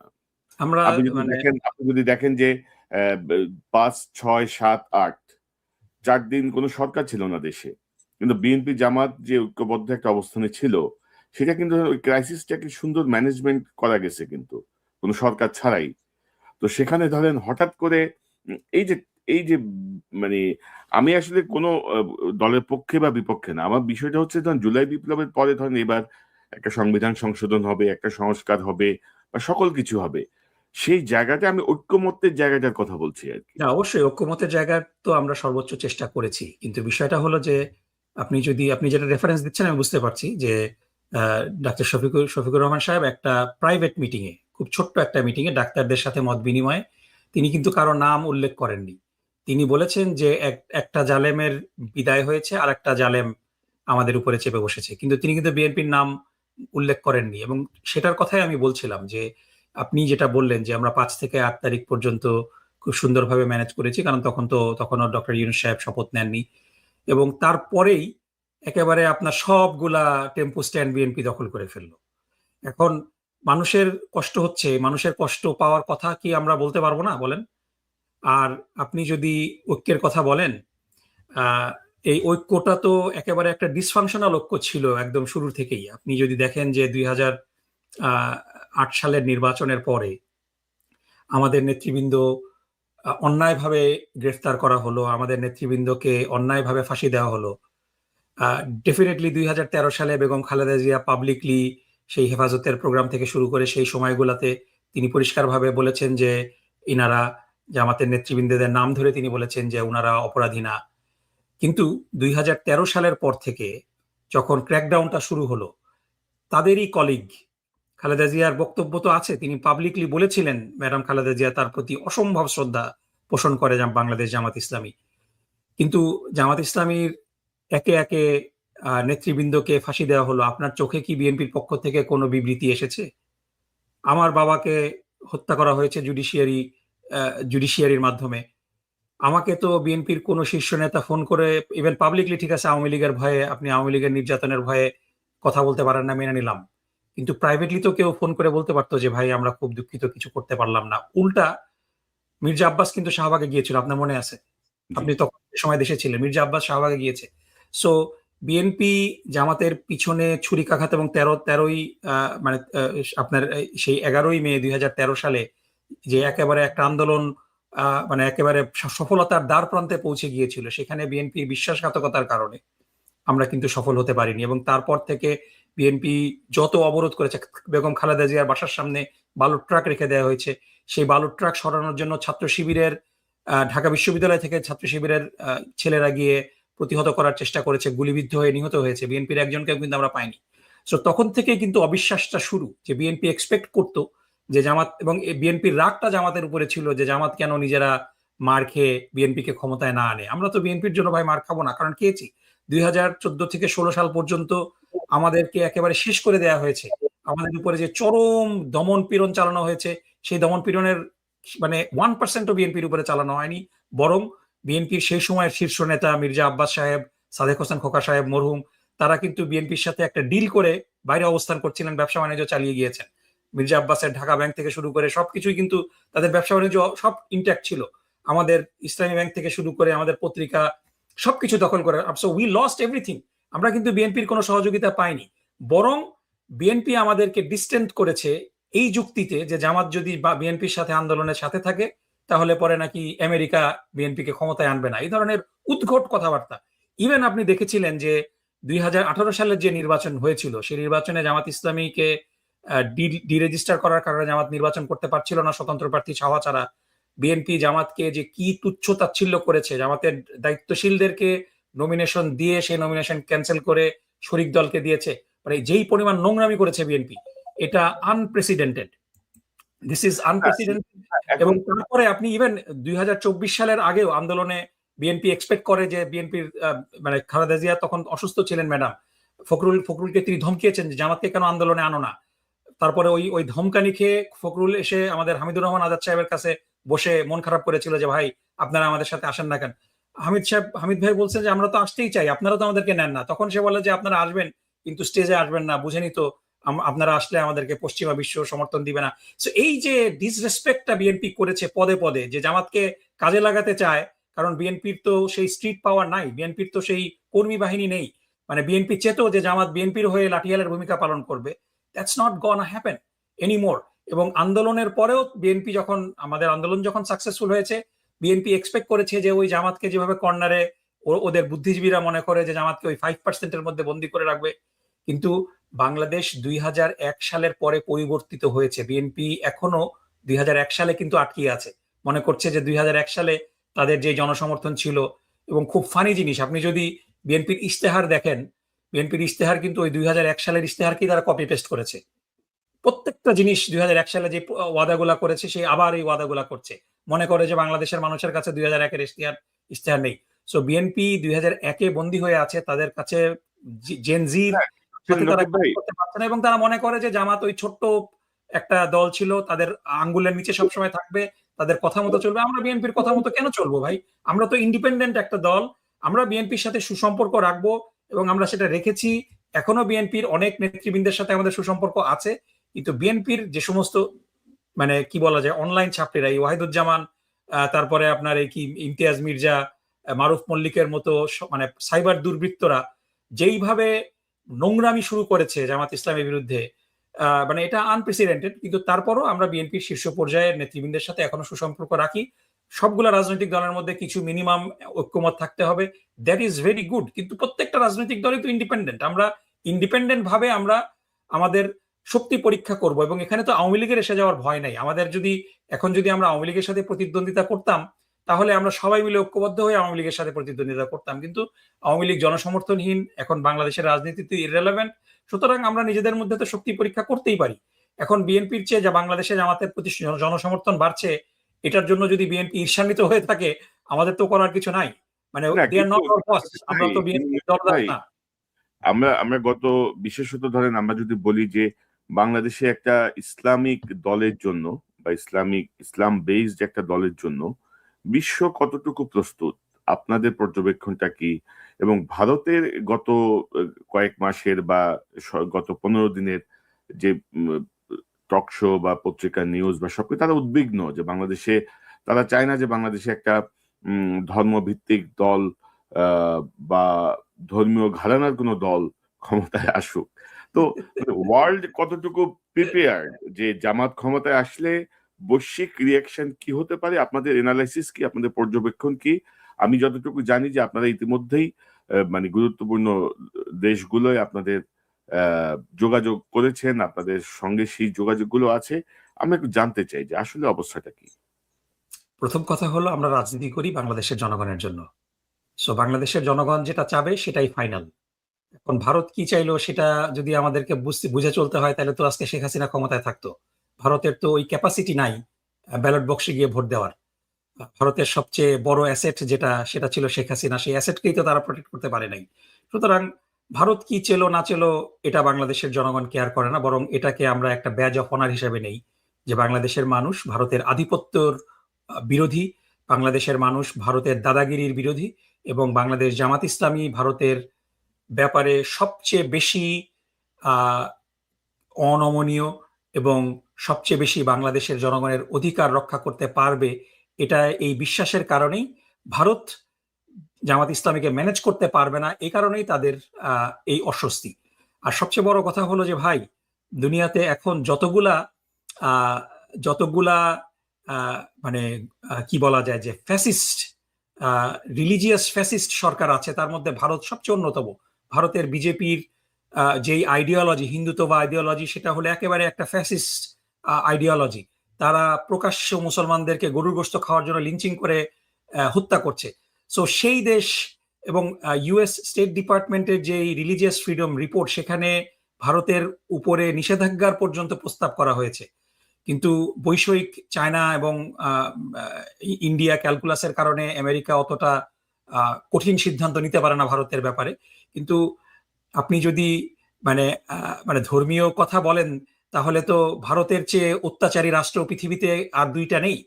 আমরা মানে আপনি যদি দেখেন যে ৫, ৬, ৭, ৮ ৪ দিন কোনো সরকার ছিল না দেশে, কিন্তু বিএনপি জামাত যে ঐক্যবদ্ধ একটা অবস্থানে ছিল, সেটা কিন্তু ওই ক্রাইসিসটাকে সুন্দর ম্যানেজমেন্ট করা গেছে কিন্তু কোনো সরকার ছাড়াই। তো সেখানে ধরেন হঠাৎ করে এই যে মানে আমি আসলে কোনো দলের পক্ষে বা বিপক্ষে না। আমার বিষয়টা হচ্ছে ধরেন জুলাই বিপ্লবের পরে ধরেন এবার একটা সংবিধান সংশোধন হবে, একটা সংস্কার হবে বা সকল কিছু হবে। সেই জায়গাটা আমি ঐক্যমত্যের জায়গাটার কথা বলছি আরকি। না, অবশ্যই ঐক্যমতের জায়গায় তো আমরা সর্বোচ্চ চেষ্টা করেছি, কিন্তু বিষয়টা হলো যে আপনি যেটা রেফারেন্স দিচ্ছেন আমি বুঝতে পারছি যে ডাক্তার শফিকুর রহমান সাহেব একটা প্রাইভেট মিটিং এ, খুব ছোট্ট একটা মিটিং এ ডাক্তারদের সাথে মত বিনিময়ে তিনি কিন্তু কারো নাম উল্লেখ করেননি। তিনি বলেছেন যে একটা জালেমের বিদায় হয়েছে আর একটা জালেম আমাদের উপরে চেপে বসেছে, কিন্তু তিনি কিন্তু বিএনপির নাম উল্লেখ করেননি। এবং সেটার কথাই আমি বলছিলাম যে আপনি যেটা বললেন যে আমরা 5 থেকে 8 তারিখ পর্যন্ত খুব সুন্দরভাবে ম্যানেজ করেছি, কারণ তখনও ডক্টর ইউনূস সাহেব শপথ নেননি। এবং তারপরেই একেবারে আপনার সবগুলা টেম্পো স্ট্যান্ড বিএনপি দখল করে ফেললো। এখন মানুষের কষ্ট হচ্ছে, মানুষের কষ্ট পাওয়ার কথা কি আমরা বলতে পারবো না বলেন? আর আপনি যদি ঐক্যের কথা বলেন, আহ, এই ঐক্যটা তো একেবারে একটা ডিসফাংশনাল ঐক্য ছিল একদম শুরু থেকেই। আপনি যদি দেখেন যে 2008 সালের নির্বাচনের পরে আমাদের নেতৃবৃন্দ অন্যায়ভাবে গ্রেফতার করা হলো, আমাদের নেতৃবৃন্দকে অন্যায়ভাবে ফাঁসি দেওয়া হলো। ডেফিনেটলি 2013 সালে বেগম খালেদা জিয়া পাবলিকলি সেই হেফাজতের প্রোগ্রাম থেকে শুরু করে সেই সময়গুলোতে তিনি পরিষ্কারভাবে বলেছেন যে ইনারা জামাতের নেতৃবৃন্দদের নাম ধরে তিনি বলেছেন যে উনারা অপরাধী না। কিন্তু 2013 সালের পর থেকে যখন ক্র্যাকডাউনটা শুরু হলো, তাদেরই কলিগ খালেদা জিয়ার বক্তব্য তো আছে, তিনি পাবলিকলি বলেছিলেন ম্যাডাম খালেদা জিয়া তার প্রতি অসম্ভব শ্রদ্ধা পোষণ করে বাংলাদেশ জামাত ইসলামী। কিন্তু জামাত ইসলামীর একে একে নেতৃবৃন্দকে ফাঁসি দেওয়া হলো। আপনার চোখে কি বিএনপির পক্ষ থেকে কোনো বিবৃতি এসেছে? আমার বাবাকে হত্যা করা হয়েছে জুডিশিয়ারির মাধ্যমে। আমাকে তো বিএনপির কোনো শীর্ষ নেতা ফোন করে, ইভেন পাবলিকলি ঠিক আছে আওয়ামী লীগের ভয়ে, আপনি আওয়ামী লীগের নির্যাতনের ভয়ে কথা বলতে পারেন না, মেনে নিলাম, কিন্তু প্রাইভেটলি তো কেউ ফোন করে বলতে পারতো যে ভাই আমরা খুব দুঃখিত, কিছু করতে পারলাম না। উল্টা মির্জা আব্বাস কিন্তু শাহবাগে গিয়েছিল, আপনার মনে আছে? জি। আপনি তখন সে সময় দেশে ছিলেন। মির্জা আব্বাস শাহবাগে গিয়েছে। সো বিএনপি জামাতের পিছনে ছুরিকাঘাত এবং তেরোই মানে আপনার সেই 11ই মে 2013 সালে যে একেবারে একটা আন্দোলন মানে একেবারে সফলতার দ্বার প্রান্তে পৌঁছে গিয়েছিল, সেখানে বিএনপির বিশ্বাসঘাতকতার কারণে আমরা কিন্তু সফল হতে পারিনি। এবং তারপর থেকে বিএনপি যত অবরোধ করেছে, বেগম খালেদা জিয়ার বাসার সামনে বালুর ট্রাক রেখে দেওয়া হয়েছে। সেই বালুর ট্রাক সরানোর জন্য ছাত্র শিবিরের ঢাকা বিশ্ববিদ্যালয় থেকে ছাত্র শিবিরের ছেলেরা গিয়ে প্রতিহত করার চেষ্টা করেছে, গুলিবিদ্ধ হয়ে নিহত হয়েছে। বিএনপির একজনকে কিন্তু আমরা পাইনি। সো তখন থেকে কিন্তু অবিশ্বাসটা শুরু, যে বিএনপি এক্সপেক্ট করতো যে জামাত, এবং বিএনপির রাগটা জামাতের উপরে ছিল যে জামাত কেন নিজেরা মার খেয়ে বিএনপিকে ক্ষমতায় না আনে। আমরা তো বিএনপির জন্য ভাই মার খাবো না, কারণ খেয়েছি। 2014 থেকে 16 সাল পর্যন্ত আমাদেরকে একেবারে শেষ করে দেওয়া হয়েছে। আমাদের উপরে যে চরম দমন পীড়ন চালানো হয়েছে, সেই দমন পীড়নের মানে 1%ও বিএনপির উপরে চালানো হয়নি, বরং বিএনপির সেই সময়ের শীর্ষ নেতা মির্জা আব্বাস সাহেব, সাদেক হোসেন খোকা সাহেব মরহুম, তারা কিন্তু বিএনপির সাথে একটা ডিল করে বাইরে অবস্থান করছিলেন, ব্যবসা বাণিজ্য চালিয়ে গিয়েছেন। মির্জা আব্বাসের ঢাকা ব্যাংক থেকে শুরু করে সবকিছুই কিন্তু তাদের ব্যবসা বাণিজ্য সব ইন্ট্যাক্ট ছিল। আমাদের ইসলামী ব্যাংক থেকে শুরু করে আমাদের পত্রিকা সবকিছু দখল করে। So we lost everything. আমরা কিন্তু বিএনপির কোনো সহযোগিতা পাইনি, বরং বিএনপি আমাদেরকে ডিস্টেন্ট করেছে এই যুক্তিতে যে জামাত যদি বিএনপির সাথে আন্দোলনের সাথে থাকে তাহলে পরে নাকি আমেরিকা বিএনপিকে ক্ষমতায় আনবে না, এই ধরনের উদ্ঘট কথাবার্তা। ইভেন আপনি দেখেছিলেন যে 2018 সালের যে নির্বাচন হয়েছিল, সেই নির্বাচনে জামাত ইসলামীকে ডিরেজিস্টার করার কারণে জামাত নির্বাচন করতে পারছিল না স্বতন্ত্র প্রার্থী ছাওয়া ছাড়া। বিএনপি জামাতকে যে কি তুচ্ছ তাচ্ছিল্য করেছে, জামাতের দায়িত্বশীলদেরকে নমিনেশন দিয়ে সেই নমিনেশন ক্যান্সেল করে শরিক দলকে দিয়েছে, মানে যেই পরিমাণ নোংরামি করেছে বিএনপি, এটা আনপ্রেসিডেন্টেড। This is unprecedented. এবং তারপরে আপনি ইভেন 2024 সালের আগেও আন্দোলনে বিএনপি এক্সপেক্ট করে যে বিএনপির মানে খালেদা জিয়া তখন অসুস্থ ছিলেন ম্যাডাম, ফখরুলকে তিনি ধমকিয়েছেন যে জামাতকে কেন আন্দোলনে আনো না। তারপরে ওই ধমকানি খেয়ে ফখরুল এসে আমাদের হামিদুর রহমান আজাদ সাহেবের কাছে বসে মন খারাপ করেছিল যে ভাই আপনারা আমাদের সাথে আসেন না কেন। হামিদ ভাই বলছেন যে আমরা তো আসতেই চাই, আপনারা তো আমাদেরকে নেন না। তখন সে বলে যে আপনারা আসবেন কিন্তু স্টেজে আসবেন না, বুঝেনি তো আপনারা আসলে আমাদেরকে পশ্চিমা বিশ্ব সমর্থন দিবে না। সো এই যে ডিসরেসপেক্টটা বিএনপি করেছে পদে পদে, যে জামাতকে কাজে লাগাতে চায়, কারণ বিএনপির তো সেই স্ট্রিট পাওয়ার নাই, বিএনপির তো সেই কর্মী বাহিনী নেই। মানে বিএনপি চেত যে জামাত বিএনপির হয়ে লাঠিয়ালের ভূমিকা পালন করবে, দ্যাটস নট গনা হ্যাপেন এনিমোর। এবং আন্দোলনের পরেও বিএনপি যখন আমাদের আন্দোলন যখন সাকসেসফুল হয়েছে, বিএনপি এক্সপেক্ট করেছে যে ওই জামাতকে যেভাবে কর্নারে ওদের বুদ্ধিজীবীরা মনে করে যে জামাতকে ওই 5%-এর মধ্যে বন্দী করে রাখবে। কিন্তু বাংলাদেশ 2001 সালের পরে পরিবর্তিত হয়েছে। বিএনপি এখনো 2001 সালে কিন্তু আটকে আছে, মনে করছে যে 2001 সালে তাদের যে জনসমর্থন ছিল। এবং খুব ফানি জিনিস, আপনি যদি বিএনপির ইশতেহার দেখেন, বিএনপির ইশতেহার কিন্তু ওই 2001 সালের ইশতেহারকেই তারা কপি পেস্ট করেছে। প্রত্যেকটা জিনিস 2001 সালে যে ওয়াদাগুলা করেছে সেই আবার এই ওয়াদাগুলা করছে, মনে করে যে বাংলাদেশের মানুষের কাছে 2001-এর ইশতেহার নেই। সো বিএনপি 2001-এ বন্দী হয়ে আছে, তাদের কাছে জেনজির হ্যাঁ, সাথে তারা লতিফ ভাই, করতে পারছে না, এবং তারা মনে করে যে জামাত ওই ছোট্ট একটা দল ছিল, তাদের আঙ্গুলের নিচে সবসময় থাকবে, তাদের কথা মতো চলবে। আমরা বিএনপির কথা মতো কেন চলবো ভাই? আমরা তো ইন্ডিপেন্ডেন্ট একটা দল, আমরা বিএনপির সাথে সুসম্পর্ক রাখবো এবং আমরা সেটা রেখেছি। এখনো বিএনপির অনেক নেতৃবৃন্দের সাথে আমাদের সুসম্পর্ক আছে, কিন্তু বিএনপির যে সমস্ত মানে কি বলা যায় অনলাইন ছাত্রীরা, এই ওয়াহিদুজ্জামান, তারপরে আপনার এই কি ইমতিয়াজ মির্জা, মারুফ মল্লিকের মতো মানে সাইবার দুর্বৃত্তরা যেইভাবে নোংরামি শুরু করেছে জামাত ইসলামের বিরুদ্ধে, মানে এটা আনপ্রেসিডেন্টেড। কিন্তু তারপরও আমরা বিএনপির শীর্ষ পর্যায়ের নেতৃবৃন্দের সাথে এখনো সুসম্পর্ক রাখি। সবগুলা রাজনৈতিক দলের মধ্যে কিছু মিনিমাম ঐক্যমত থাকতে হবে, দ্যাট ইজ ভেরি গুড। কিন্তু প্রত্যেকটা রাজনৈতিক দলই তো ইন্ডিপেন্ডেন্ট, আমরা ইন্ডিপেন্ডেন্ট ভাবে আমরা আমাদের শক্তি পরীক্ষা করব, এবং এখানে তো আওয়ামী লীগের এসে যাওয়ার ভয় নাই আমাদের। যদি আমরা আওয়ামী লীগের সাথে প্রতিদ্বন্দ্বিতা করতাম, তাহলে আমরা সবাই মিলে ঐক্যবদ্ধ হয়ে আওয়ামী লীগের সাথে প্রতিদ্বন্দ্বিতা করতাম, কিন্তু আওয়ামী লীগ জনসমর্থনহীন, এখন বাংলাদেশের রাজনীতিতে ইররেলেভেন্ট। সুতরাং আমরা নিজেদের মধ্যে তো শক্তি পরীক্ষা করতেই পারি। এখন বিএনপির চেয়ে যা বাংলাদেশে জামাতের প্রতি জনসমর্থন বাড়ছে, এটার জন্য যদি বিএনপি ঈর্ষান্বিত হয়ে থাকে, আমাদের তো করার কিছু নাই। মানে না দে আর কিন্তু নট আওয়ার বস, আমরা তো ভাই, বিএনপির দলদার ভাই, না। আমরা আমরা গত বিশেষত ধরেন আমরা যদি বলি যে বাংলাদেশে একটা ইসলামিক দলের জন্য বা ইসলাম বেসড একটা দলের জন্য বিশ্ব কতটুকু প্রস্তুত, আপনাদের পর্যবেক্ষণটা কি? এবং ভারতের গত কয়েক মাসের বা গত 15 দিনের যে টক শো বা পত্রিকার নিউজ বা সবকিছু, তারা উদ্বিগ্ন যে বাংলাদেশে, তারা চায় না যে বাংলাদেশে একটা ধর্মভিত্তিক দল বা ধর্মীয় ঘরানার কোনো দল ক্ষমতায় আসুক। তো ওয়ার্ল্ড কতটুকু প্রিপেয়ার্ড যে জামাত ক্ষমতায় আসলে বৈশ্বিক রিয়াকশন কি হতে পারে? আপনাদের এনালাইসিস কি, আপনাদের পর্যবেক্ষণ কি? আমি যতটুকু জানি যে আপনারা ইতিমধ্যেই মানে গুরুত্বপূর্ণ দেশগুলোয় আপনাদের যোগাযোগ করেছেন, আপনাদের সঙ্গে সেই যোগাযোগগুলো আছে। আমি একটু জানতে চাই যে আসলে অবস্থাটা কি। প্রথম কথা হলো, আমরা রাজনীতি করি বাংলাদেশের জনগণের জন্য। সো বাংলাদেশের জনগণ যেটা চাবে সেটাই ফাইনাল। এখন ভারত কি চাইলো সেটা যদি আমাদেরকে বুঝে চলতে হয়, তাহলে তো আজকে শেখ হাসিনা ক্ষমতায় থাকতো। ভারতের তো ওই ক্যাপাসিটি নাই ব্যালট বক্সে গিয়ে ভোট দেওয়ার। ভারতের সবচেয়ে বড় অ্যাসেট যেটা, সেটা ছিল শেখ হাসিনা, সেই অ্যাসেটকেই তো তারা প্রোটেক্ট করতে পারে নাই। সুতরাং ভারত কি চেলো না চেলো এটা বাংলাদেশের জনগণ কেয়ার করে না, বরং এটাকে আমরা একটা ব্যাজ অফ অনার হিসেবে নেই যে বাংলাদেশের মানুষ ভারতের আধিপত্যর বিরোধী, বাংলাদেশের মানুষ ভারতের দাদাগিরির বিরোধী, এবং বাংলাদেশ জামাত ইসলামী ভারতের ব্যাপারে সবচেয়ে বেশি আহ অনমনীয় এবং সবচেয়ে বেশি বাংলাদেশের জনগণের অধিকার রক্ষা করতে পারবে, এটা এই বিশ্বাসের কারণেই ভারত জামাত ইসলামীকে ম্যানেজ করতে পারবে না, এই কারণেই তাদের এই অস্বস্তি। আর সবচেয়ে বড় কথা হলো যে ভাই, দুনিয়াতে এখন যতগুলা আহ, যতগুলা মানে কি বলা যায় যে ফ্যাসিস্ট, রিলিজিয়াস ফ্যাসিস্ট সরকার আছে, তার মধ্যে ভারত সবচেয়ে অন্যতম। ভারতের বিজেপির যেই আইডিওলজি, হিন্দুত্ব আইডিওলজি, সেটা হলো একেবারে একটা ফ্যাসিস্ট আইডিওলজি। তারা প্রকাশ্য মুসলমানদেরকে গরুর গোশত খাওয়ার জন্য লিঞ্চিং করে হত্যা করছে। সো সেই দেশ, এবং ইউএস স্টেট ডিপার্টমেন্টের যে রিলিজিয়াস ফ্রিডম রিপোর্ট, সেখানে ভারতের উপরে নিষেধাজ্ঞার পর্যন্ত প্রস্তাব করা হয়েছে। কিন্তু বৈষয়িক চায়না এবং ইন্ডিয়া ক্যালকুলাসের কারণে আমেরিকা অতটা কঠিন সিদ্ধান্ত নিতে পারে না ভারতের ব্যাপারে। কিন্তু আপনি যদি মানে মানে ধর্মীয় কথা বলেন, তাহলে তো ভারতের চেয়ে অত্যাচারী রাষ্ট্র পৃথিবীতে আর দুইটা নেই।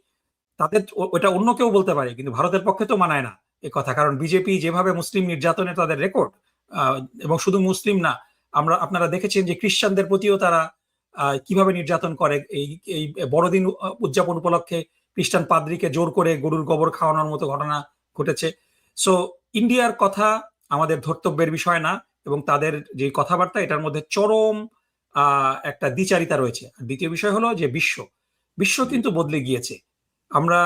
তাদের ওটা অন্য কেউ বলতে পারে, কিন্তু ভারতের পক্ষে তো মানায় না এ কথা, কারণ বিজেপি যেভাবে মুসলিম নির্যাতনের তাদের রেকর্ড, এবং শুধু মুসলিম না, আপনারা দেখেছেন যে খ্রিস্টানদের প্রতিও তারা কিভাবে নির্যাতন করে। এই বড়দিন উদযাপন উপলক্ষে খ্রিস্টান পাদ্রীকে জোর করে গরুর গোবর খাওয়ানোর মতো ঘটনা ঘটেছে। সো ইন্ডিয়ার কথা আমাদের ধর্তব্যের বিষয় না, এবং তাদের যে কথাবার্তা, এটার মধ্যে চরম একটা দ্বিচারিতা রয়েছে। আর দ্বিতীয় বিষয় হলো যে বিশ্ব কিন্তু বদলে গিয়েছে। আমরা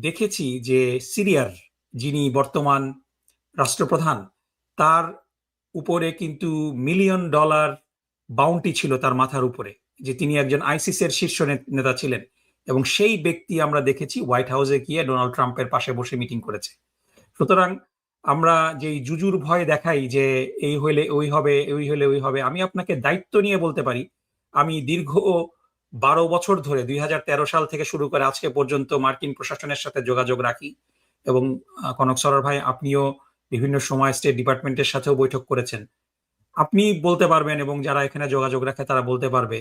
দেখেছি যে সিরিয়ার যিনি বর্তমান রাষ্ট্রপ্রধান, তার উপরে কিন্তু $1 মিলিয়ন বাউন্টি ছিল তার মাথার উপরে, যে তিনি একজন আইসিসের শীর্ষ নেতা ছিলেন, এবং সেই ব্যক্তি আমরা দেখেছি হোয়াইট হাউসে গিয়ে ডোনাল্ড ট্রাম্পের পাশে বসে মিটিং করেছে। সুতরাং আমরা যেই জুজুর ভয় দেখাই যে এই হইলে ওই হবে, ওই হলে ওই হবে, আমি আপনাকে দায়িত্ব নিয়ে বলতে পারি আমি দীর্ঘ 12 বছর ধরে 2013 সাল থেকে শুরু করে আজকে পর্যন্ত মার্কিন প্রশাসনের সাথে যোগাযোগ রাখি। এবং কনক সরোয়ার ভাই, আপনিও বিভিন্ন সময় স্টেট ডিপার্টমেন্টের সাথেও বৈঠক করেছেন। আপনি বলতে পারবেন এবং যারা এখানে যোগাযোগ রাখে তারা বলতে পারবে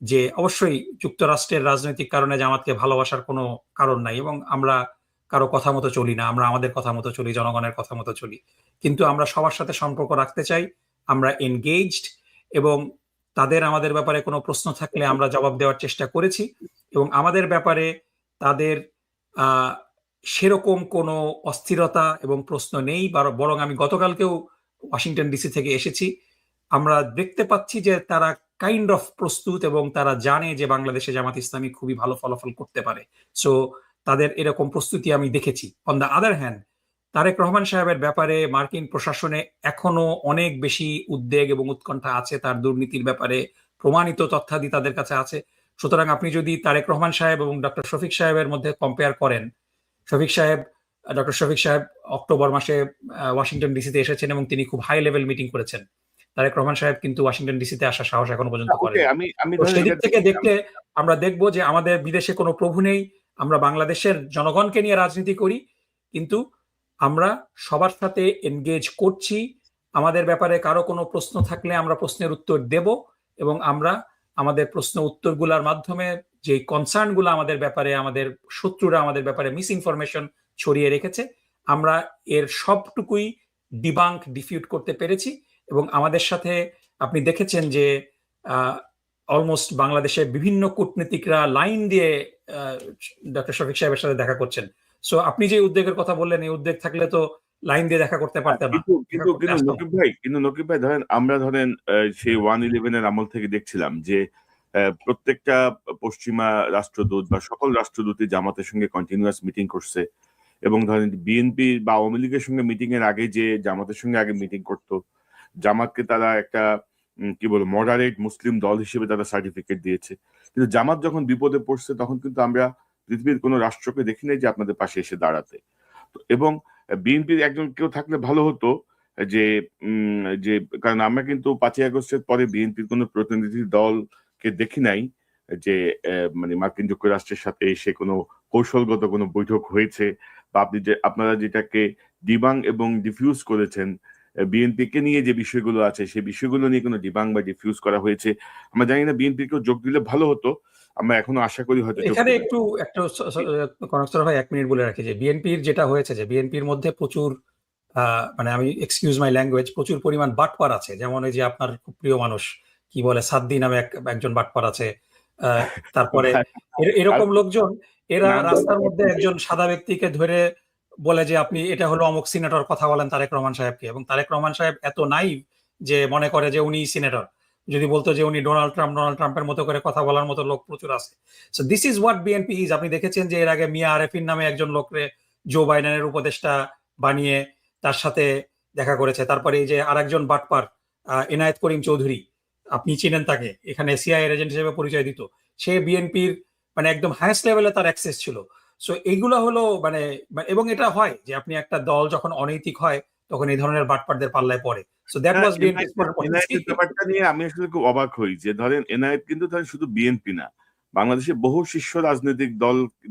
যে অবশ্যই যুক্তরাষ্ট্রের রাজনৈতিক কারণে জামাতকে ভালোবাসার কোনো কারণ নাই, এবং আমরা কারো কথা মতো চলি না, আমরা আমাদের কথা মতো চলি, জনগণের কথা মতো চলি। কিন্তু আমরা সবার সাথে সম্পর্ক রাখতে চাই, আমরা এনগেজড, এবং তাদের আমাদের ব্যাপারে কোনো প্রশ্ন থাকলে আমরা জবাব দেওয়ার চেষ্টা করেছি, এবং আমাদের ব্যাপারে তাদের আহ সেরকম কোনো অস্থিরতা এবং প্রশ্ন নেই। বরং আমি গতকালকেও ওয়াশিংটন ডিসি থেকে এসেছি, আমরা দেখতে পাচ্ছি যে তারা কাইন্ড অফ প্রস্তুত এবং তারা জানে যে বাংলাদেশে জামাত ইসলামী খুবই ভালো ফলাফল করতে পারে। সো তাদের এরকম প্রস্তুতি আমি দেখেছি। On the other hand, Tarique Rahman সাহেবের ব্যাপারে মার্কিন প্রশাসনে এখনো অনেক বেশি উদ্বেগ এবং উৎকণ্ঠা আছে, তার দুর্নীতির ব্যাপারে প্রমাণিত তথ্যাদি তাদের কাছে আছে। সুতরাং আপনি যদি তারেক রহমান সাহেব এবং ডক্টর শফিক সাহেবের মধ্যে কম্পেয়ার করেন, ডক্টর শফিক সাহেব অক্টোবর মাসে ওয়াশিংটন ডিসিতে এসেছেন এবং তিনি খুব হাই লেভেল মিটিং করেছেন। তারেক রহমান সাহেব কিন্তু ওয়াশিংটন ডিসিতে আসার সাহস এখনো পর্যন্ত ওকে, করেনি। আমি তো ধরেন সেদিক এটা থেকে দেখলে আমরা দেখব যে আমাদের বিদেশে কোনো প্রভু নেই, আমরা বাংলাদেশের জনগণকে নিয়ে রাজনীতি করি, কিন্তু আমরা সবার সাথে এনগেজ করছি। আমাদের ব্যাপারে কারো কোনো প্রশ্ন থাকলে আমরা প্রশ্নের উত্তর দেব, এবং আমরা আমাদের প্রশ্ন উত্তরগুলোর মাধ্যমে যে কনসার্নগুলো আমাদের ব্যাপারে, আমাদের শত্রুরা আমাদের ব্যাপারে মিস ইনফরমেশন ছড়িয়ে রেখেছে, আমরা এর সবটুকুই ডিফিউট করতে পেরেছি। এবং আমাদের সাথে আপনি দেখেছেন যে অলমোস্ট বাংলাদেশের বিভিন্ন কূটনীতিকরা লাইন দিয়ে ডক্টর শফিক সাহেবের সাথে দেখা করছেন। সো আপনি যে উদ্বেগের কথা বললেন, এই উদ্বেগ থাকলে তো লাইন দিয়ে দেখা করতে পারতেন না। কিন্তু নকিব ভাই ধরেন আমরা সেই 1-11 এর আমল থেকে দেখছিলাম যে প্রত্যেকটা পশ্চিমা রাষ্ট্রদূত বা সকল রাষ্ট্রদূতই জামাতের সঙ্গে কন্টিনিউয়াস মিটিং করছে, এবং ধরেন বিএনপি বা আওয়ামী লীগের সঙ্গে মিটিং এর আগে যে জামাতের সঙ্গে আগে মিটিং করতো, জামাতকে তারা একটা কি বলবো মডারেট মুসলিম দল হিসেবে তারা সার্টিফিকেট দিয়েছে। কিন্তু জামাত যখন বিপদে পড়ছে তখন কিন্তু আমরা পৃথিবীর কোনো রাষ্ট্রকে দেখি নাই যে আপনাদের পাশে এসে দাঁড়াতে। এবং বিএনপির একজন কেউ থাকলে ভালো হতো, যে যে কারণ আমরা কিন্তু 5ই আগস্টের পরে বিএনপির কোনো প্রতিনিধি দলকে দেখি নাই যে মানে মার্কিন যুক্তরাষ্ট্রের সাথে এসে কোনো কৌশলগত কোনো বৈঠক হয়েছে, বা আপনারা যেটাকে ডিবাং এবং ডিফিউজ করেছেন, বিএনপি কে নিয়ে যে বিষয়গুলো আছে সেই বিষয়গুলো নিয়ে কোনো ডিবাং বা ডিফিউজ করা হয়েছে। আমরা জানি না, বিএনপি কেও যোগ দিলে ভালো হতো, আমরা এখনো আশা করি হয়তো। এখানে একটু কনক ভাই 1 মিনিট বলে রাখি যে বিএনপির যেটা হয়েছে, যে বিএনপির মধ্যে প্রচুর মানে আমি এক্সকিউজ মাই ল্যাঙ্গুয়েজ, প্রচুর পরিমাণ বাটপার আছে। যেমন এই যে আপনার খুব প্রিয় মানুষ কি বলে সাদ্দি নামে একজন বাটপার আছে। তারপরে এরকম লোকজন, এরা রাস্তার মধ্যে একজন সাদা ব্যক্তিকে ধরে বলে যে আপনি এটা হলো অমুক সিনেটর, কথা বলেন তারেক রহমান সাহেবকে, এবং তারেক রহমান সাহেব এত নাইভ যে মনে করে যে উনি সিনেটর। যদি বলতো যে উনি ডোনাল্ড ট্রাম্পের মতো করে কথা বলার মতো লোক প্রচুর আছে। So this is what BNP is. আপনি দেখেছেন যে এর আগে মিয়া আরেফিন নামে একজন লোকরে জো বাইডেনের উপদেষ্টা বানিয়ে তার সাথে দেখা করেছে। তারপরে এই যে আরেকজন বাটপার এনায়েত করিম চৌধুরী, আপনি চিনেন তাকে, এখানে সিআইএর এজেন্ট হিসেবে পরিচয় দিত, সে বিএনপির মানে একদম হাইয়েস্ট লেভেলে তার অ্যাক্সেস ছিল। সো এইগুলো হলো মানে, এবং এটা হয় যে আপনি একটা দল যখন অনৈতিক হয় তখন এই ধরনের বাটপারদের পাল্লায় পড়ে। সো দ্যাট ওয়াজ বিএনপির ব্যাপারটা নিয়ে আমি আসলে খুব অবাক হই যে ধরেন এনআইএত কিন্তু ধরেন শুধু বিএনপি না, বাংলাদেশে বহু শীর্ষ রাজনৈতিক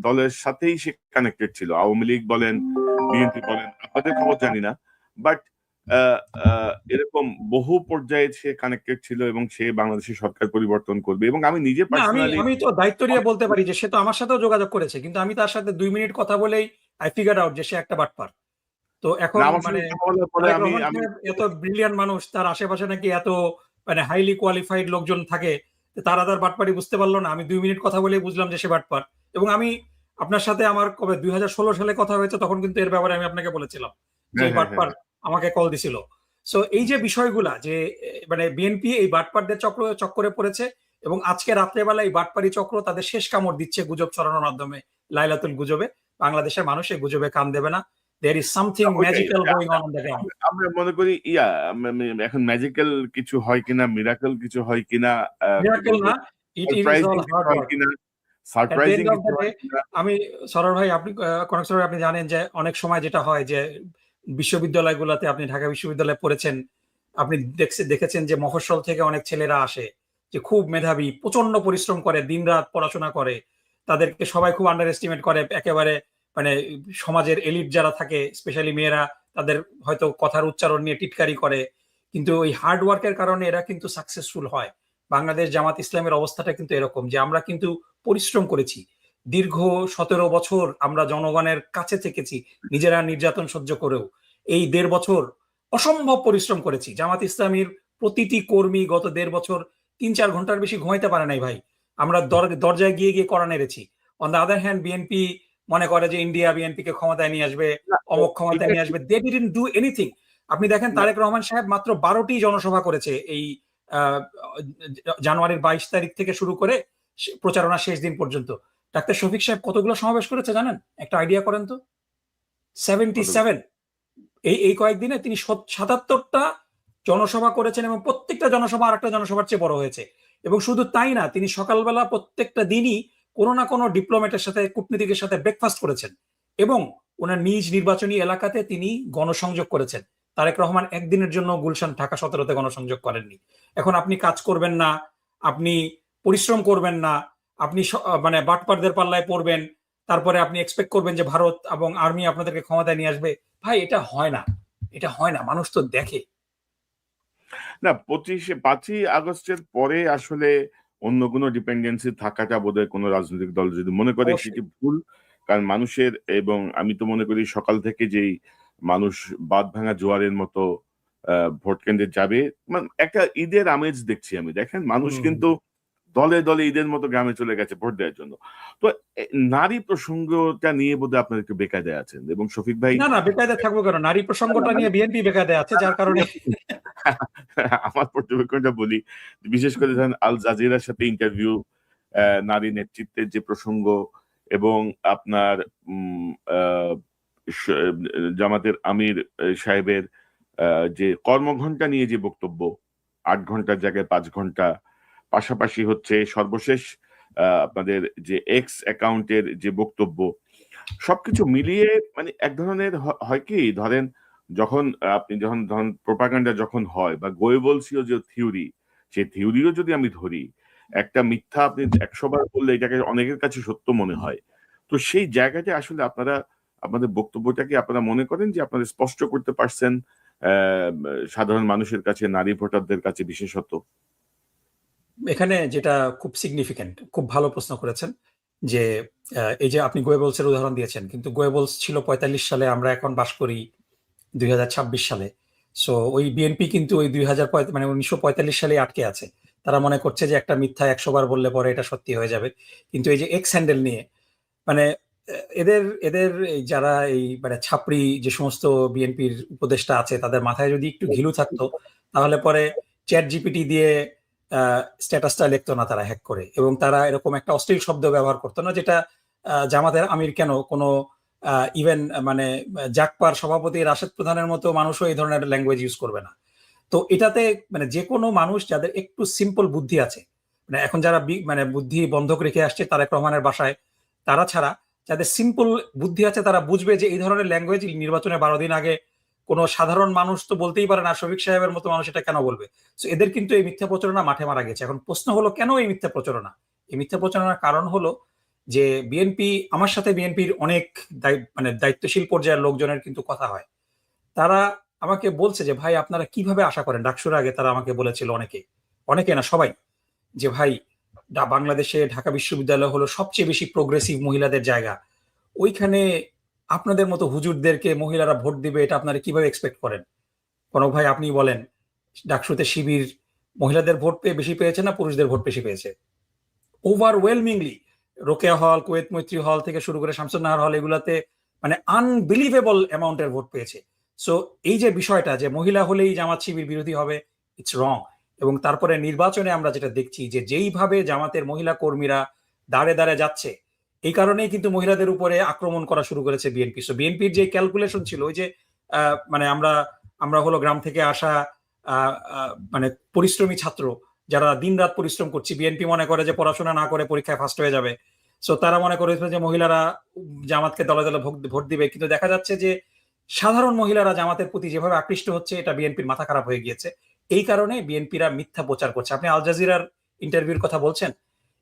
দলের সাথেই সে কানেক্টেড ছিল। আওয়ামী লীগ বলেন, বিএনপি বলেন, আপনাদের খবর জানি না, বাট এরকম বহু পর্যায়ে সে কানেক্টেড ছিল এবং সে বাংলাদেশের সরকার পরিবর্তন করবে। এবং আমি নিজে আমি তো দায়িত্ব নিয়ে বলতে পারি যে সে তো আমার সাথেও যোগাযোগ করেছে, কিন্তু আমি তার সাথে 2 মিনিট কথা বলেই আই ফিগার আউট যে সে একটা বাটপার। তো এখন মানে এত ব্রিলিয়ান্ট মানুষ, তার আশেপাশে নাকি এত মানে হাইলি কোয়ালিফাইড লোকজন থাকে, তারা তার বাটপারি বুঝতে পারলো না। আমি 2 মিনিট কথা বলেই বুঝলাম যে সে বাটপার। এবং আমি আপনার সাথে আমার কবে 2016 সালে কথা হয়েছে, তখন কিন্তু এর ব্যাপারে আমি আপনাকে বলেছিলাম যে বাটপার আমাকে কল দিছিল। সো এই যে বিষয়গুলা যে মানে বিএনপি এই বাটপারদের চক্করে পড়েছে, এবং আজকে রাত্রেবেলা এই বাটপারি চক্র তাদের শেষ কামড় দিচ্ছে গুজব ছড়ানোর মাধ্যমে, লাইলাতুল গুজবে। বাংলাদেশের মানুষ এই গুজবে কান দেবে না। There is something magical going on the ground. আমরা মনে করি এখন ম্যাজিক্যাল কিছু হয় কিনা, মিরাকল কিছু হয় কিনা, মিরাকল না, it is all hard work. Surprising আমি সরোয়ার ভাই, আপনি কনক সরোয়ার, আপনি জানেন যে অনেক সময় যেটা হয় যে বিশ্ববিদ্যালয়গুলোতে, আপনি ঢাকা বিশ্ববিদ্যালয়ে পড়েছেন, আপনি দেখেছেন যে মফস্বল থেকে অনেক ছেলেরা আসে যে খুব মেধাবী, প্রচন্ড পরিশ্রম করে, দিনরাত পড়াশোনা করে, তাদেরকে সবাই খুব আন্ডার এস্টিমেট করে, একেবারে মানে সমাজের এলিট যারা থাকে স্পেশালি মেয়েরা তাদের হয়তো কথার উচ্চারণ নিয়ে টিটকারি করে, কিন্তু ওই হার্ড ওয়ার্কের কারণে এরা কিন্তু সাকসেসফুল হয়। বাংলাদেশ জামাত ইসলামের অবস্থাটা কিন্তু এরকম যে আমরা কিন্তু পরিশ্রম করেছি, দীর্ঘ 17 বছর আমরা জনগণের কাছে থেকেছি, নিজেরা নির্যাতন সহ্য করেও। এই 1.5 বছর অসম্ভব পরিশ্রম করেছি। জামাত ইসলামীর প্রতিটি কর্মী গত 1.5 বছর 3-4 ঘন্টার বেশি ঘুমাইতে পারে নাই ভাই। আমরা দরজায় গিয়ে গিয়ে করা নেড়েছি। On the other hand BNP মনে করে যে ইন্ডিয়া বিএনপি কে ক্ষমতায় নিয়ে আসবে, না, অমক ক্ষমতায় এটা নিয়ে আসবে। They didn't do anything. আপনি দেখেন না, তারেক রহমান সাহেব মাত্র 12টি জনসভা করেছে এই জানুয়ারির 22 তারিখ থেকে শুরু করে প্রচারণা শেষ দিন পর্যন্ত। ডাক্তার শফিক সাহেব কতগুলো সমাবেশ করেছে জানেন? একটা আইডিয়া করেন তো। 77। এই কয়েকদিনে তিনি 77টা জনসভা করেছেন এবং প্রত্যেকটা জনসভা আরেকটা জনসভার চেয়ে বড় হয়েছে। এবং শুধু তাই না, তিনি সকালবেলা প্রত্যেকটা দিনই কোনো না কোনো ডিপ্লোম্যাটের সাথে, কূটনীতিকের সাথে ব্রেকফাস্ট করেছেন এবং ওনার নিজ নির্বাচনী এলাকাতে তিনি গণসংযোগ করেছেন। তারেক রহমান একদিনের জন্য গুলশান ঢাকা 17তে গণসংযোগ করেননি। এখন আপনি কাজ করবেন না, আপনি পরিশ্রম করবেন না, আপনি মানে বাটপারদের পাল্লায় পড়বেন, তারপরে আপনি এক্সপেক্ট করবেন যে ভারত এবং আর্মি আপনাদেরকে ক্ষমতায় নিয়ে আসবে। ভাই এটা হয় না, এটা হয় না, মানুষ তো দেখে। না, 5ই আগস্টের পরে আসলে অন্য কোনো ডিপেন্ডেন্সি থাকাটা বোধহয় কোনো রাজনৈতিক দল যদি মনে করে অবশ্যই। সেটি ভুল। কারণ মানুষের, এবং আমি তো মনে করি সকাল থেকে যেই মানুষ বাঁধ ভাঙা জোয়ারের মতো ভোট কেন্দ্রে যাবে, মানে একটা ঈদের আমেজ দেখছি আমি। দেখেন মানুষ হুম। কিন্তু দলে দলে ঈদের মতো গ্রামে চলে গেছে ভোট দেওয়ার জন্য। তো নারী প্রসঙ্গটা নিয়ে বোধহয় আপনারা একটু বেকায়দায় আছেন, এবং শফিক ভাই না না, বেকায়দা থাকবো কেন? নারী প্রসঙ্গটা মানে নিয়ে বিএনপি বেকায়দায় আছে, যার কারণে আমার পর্যবেক্ষণটা বলি, বিশেষ করে ধরেন আল জাজিরার সাথে ইন্টারভিউ, নারী নেতৃত্বের যে প্রসঙ্গ, এবং আপনার উম, আহ, জামাতের আমির সাহেবের যে কর্মঘণ্টা নিয়ে যে বক্তব্য, 8 ঘন্টার জায়গায় 5 ঘন্টা, পাশাপাশি হচ্ছে সর্বশেষ আপনাদের যে এক্স অ্যাকাউন্টের যে বক্তব্য, সবকিছু মিলিয়ে মানে এক ধরনের হয় কি, ধরেন যখন আপনি যখন ধরেন প্রোপাগান্ডা যখন হয় বা গোয়েবলসীয় যে থিওরি, সেই থিওরিও যদি আমি ধরি, একটা মিথ্যা আপনি 100 বার বললে এটাকে অনেকের কাছে সত্য মনে হয়। তো সেই জায়গাটা আসলে আপনারা আপনাদের বক্তব্যটাকে আপনারা মনে করেন যে আপনারা স্পষ্ট করতে পারছেন সাধারণ মানুষের কাছে, নারী ভোটারদের কাছে বিশেষত? এখানে যেটা খুব সিগনিফিকেন্ট, খুব ভালো প্রশ্ন করেছেন যে এই যে আপনি গোয়েবলসের উদাহরণ দিয়েছেন, কিন্তু গোয়েবলস ছিল 45 সালে, আমরা এখন বাস করি 2026 সালে। সো ওই বিএনপি কিন্তু ওই 1945 সালে আটকে আছে। তারা মনে করছে যে একটা মিথ্যা 100 বার বললে পরে এটা সত্যি হয়ে যাবে। কিন্তু এই যে এক্স হ্যান্ডেল নিয়ে মানে এদের এদের এই যারা এই মানে ছাপরি যে সমস্ত বিএনপির উপদেষ্টা আছে, তাদের মাথায় যদি একটু ঘিলু থাকতো তাহলে পরে চ্যাট জিপিটি দিয়ে স্ট্যাটাসটা লিখতো না তারা হ্যাক করে, এবং তারা এরকম একটা অশ্লীল শব্দ ব্যবহার করতো না, যেটা জামাতের আমির কেন কোনো ইভেন মানে জাকপার সভাপতি রাশেদ প্রধানের মতো মানুষও এই ধরনের ল্যাঙ্গুয়েজ ইউজ করবে না। তো এটাতে মানে যে কোনো মানুষ যাদের একটু সিম্পল বুদ্ধি আছে, মানে এখন যারা মানে বুদ্ধি বন্ধক রেখে আসছে তারেক রহমানের বাসায়, তারা ছাড়া যাদের সিম্পল বুদ্ধি আছে তারা বুঝবে যে এই ধরনের ল্যাঙ্গুয়েজ নির্বাচনে 12 দিন আগে কোনো সাধারণ মানুষ তো বলতেই পারে না, শফিক সাহেবের মতো মানুষ এটা কেন বলবে? তো এদের কিন্তু এই মিথ্যা প্রচারণা মাঠে মারা গেছে। এখন প্রশ্ন হলো কেন এই মিথ্যা প্রচারণা? এই মিথ্যা প্রচারণার কারণ হলো যে বিএনপি, আমার সাথে বিএনপির অনেক মানে দায়িত্বশীল পর্যায়ের লোকজনের কিন্তু কথা হয়। তারা আমাকে বলছে যে ভাই আপনারা কিভাবে আশা করেন, ডাকসুর আগে তারা আমাকে বলেছিল অনেকে, অনেকে না সবাই, যে ভাই বাংলাদেশে ঢাকা বিশ্ববিদ্যালয় হলো সবচেয়ে বেশি প্রোগ্রেসিভ মহিলাদের জায়গা, ওইখানে আপনাদের মতো হুজুরদেরকে মহিলারা ভোট দিবে, এটা আপনারা কিভাবে এক্সপেক্ট করেন? কনক ভাই আপনি বলেন, ডাকসুতে শিবির মহিলাদের ভোট বেশি পেয়েছে না পুরুষদের ভোট বেশি পেয়েছে? ওভারওয়েলমিংলি রোকেয়া হল, কুয়েত মৈত্রী হল থেকে শুরু করে শামসুন্নাহার হল, এগুলাতে মানে আনবিলিভেবল অ্যামাউন্টের ভোট পেয়েছে। সো এই যে বিষয়টা যে মহিলা হলেই জামাত শিবির বিরোধী হবে, ইটস রং। এবং তারপরে নির্বাচনে আমরা যেটা দেখছি যে যেইভাবে জামাতের মহিলা কর্মীরা দাঁড়ে দাঁড়ে যাচ্ছে, এই কারণেই কিন্তু মহিলাদের উপরে আক্রমণ করা শুরু করেছে বিএনপি। সো বিএনপির যে ক্যালকুলেশন ছিল ওই যে মানে আমরা আমরা হলো গ্রাম থেকে আসা মানে পরিশ্রমী ছাত্র যারা দিন রাত পরিশ্রম করছি, বিএনপি মনে করে যে পড়াশোনা না করে পরীক্ষায় ফার্স্ট হয়ে যাবে। সো তারা মনে করেছিল যে মহিলারা জামাতকে দলে দলে ভোট দিবে, কিন্তু দেখা যাচ্ছে যে সাধারণ মহিলারা জামাতের প্রতি যেভাবে আকৃষ্ট হচ্ছে, এটা বিএনপির মাথা খারাপ হয়ে গিয়েছে। এই কারণে বিএনপিরা মিথ্যা প্রচার করছে। আপনি আল জাজিরার ইন্টারভিউর কথা বলছেন,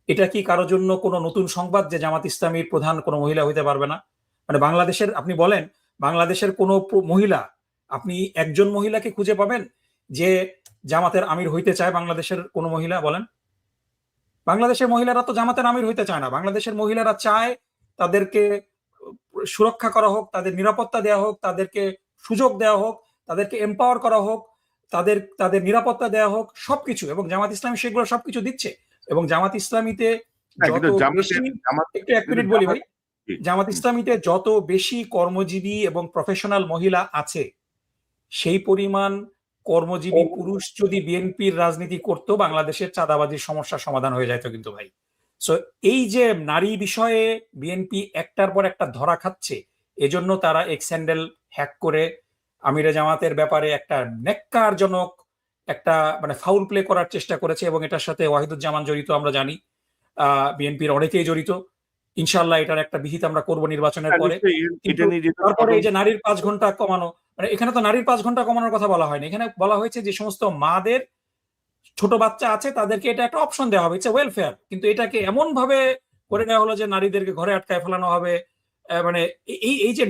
এটা কি কারোর জন্য কোনো নতুন সংবাদ যে জামাত ইসলামীর প্রধান কোনো মহিলা হইতে পারবে না? মানে বাংলাদেশের, আপনি বলেন, বাংলাদেশের কোনো মহিলা, আপনি একজন মহিলাকে খুঁজে পাবেন যে জামাতের আমির হইতে চায়? বাংলাদেশের কোনো মহিলা বলেন? বাংলাদেশের মহিলারা তো জামাতের আমির হইতে চায় না। বাংলাদেশের মহিলারা চায় তাদেরকে সুরক্ষা করা হোক, তাদের নিরাপত্তা দেওয়া হোক, তাদেরকে সুযোগ দেওয়া হোক, তাদেরকে এম্পাওয়ার করা হোক, তাদের তাদের নিরাপত্তা দেওয়া হোক, সবকিছু। এবং জামাত ইসলামী সেগুলো সবকিছু দিচ্ছে। এবং জামাত ইসলামীতে যত বেশি, একটু এক মিনিট বলি ভাই, জামাত ইসলামীতে যত বেশি কর্মজীবী এবং প্রফেশনাল মহিলা আছে, সেই পরিমাণ কর্মজীবী পুরুষ যদি বিএনপির রাজনীতি করতো, বাংলাদেশের চাঁদাবাজির সমস্যার সমাধান হয়ে যেত কিন্তু ভাই। সো এই যে নারী বিষয়ে বিএনপি একটার পর একটা ধরা খাচ্ছে, এজন্য তারা এক্স হ্যান্ডেল হ্যাক করে আমিরে জামাতের ব্যাপারে একটা নেক্কারজনক একটা মানে ফাউল প্লে করার চেষ্টা করেছে। এবং এটার সাথে ওয়াহিদুজ্জামান জড়িত, আমরা জানি বিএনপির অনেকেই জড়িত। ইনশাল্লাহ এটার একটা বিহিত আমরা করব নির্বাচনের পরে। কিন্তু তারপরে এই যে নারীর 5 ঘন্টা কমানো, মানে এখানে তো নারীর 5 ঘন্টা কমানোর কথা বলা হয়নি। এখানে বলা হয়েছে যে সমস্ত মাদের ছোট বাচ্চা আছে তাদেরকে এটা একটা অপশন দেওয়া হবে, ইটস ওয়েলফেয়ার। কিন্তু এটাকে এমন ভাবে করে নেওয়া হলো যে নারীদেরকে ঘরে আটকায় ফেলানো হবে। মানে এই যে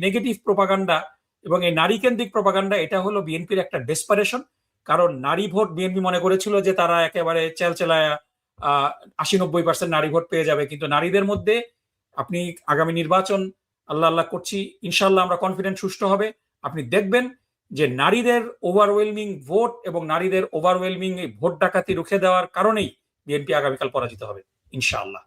নেগেটিভ প্রপাগান্ডা এবং এই নারী কেন্দ্রিক প্রপাগান্ডা, এটা হলো বিএনপির একটা ডেসপারেশন। কারণ নারী ভোট বিএনপি মনে করেছিল যে তারা একেবারে চেলচেলায় 80-90% নারী ভোট পেয়ে যাবে। কিন্তু নারীদের মধ্যে আপনি আগামী নির্বাচন, আল্লাহ আল্লাহ করছি, ইনশাল্লাহ আমরা কনফিডেন্ট সুষ্ঠু হবে, আপনি দেখবেন যে নারীদের ওভারওয়েলমিং ভোট এবং নারীদের ওভারওয়েলমিং ভোট ডাকাতি রুখে দেওয়ার কারণেই বিএনপি আগামীকাল পরাজিত হবে ইনশাআল্লাহ।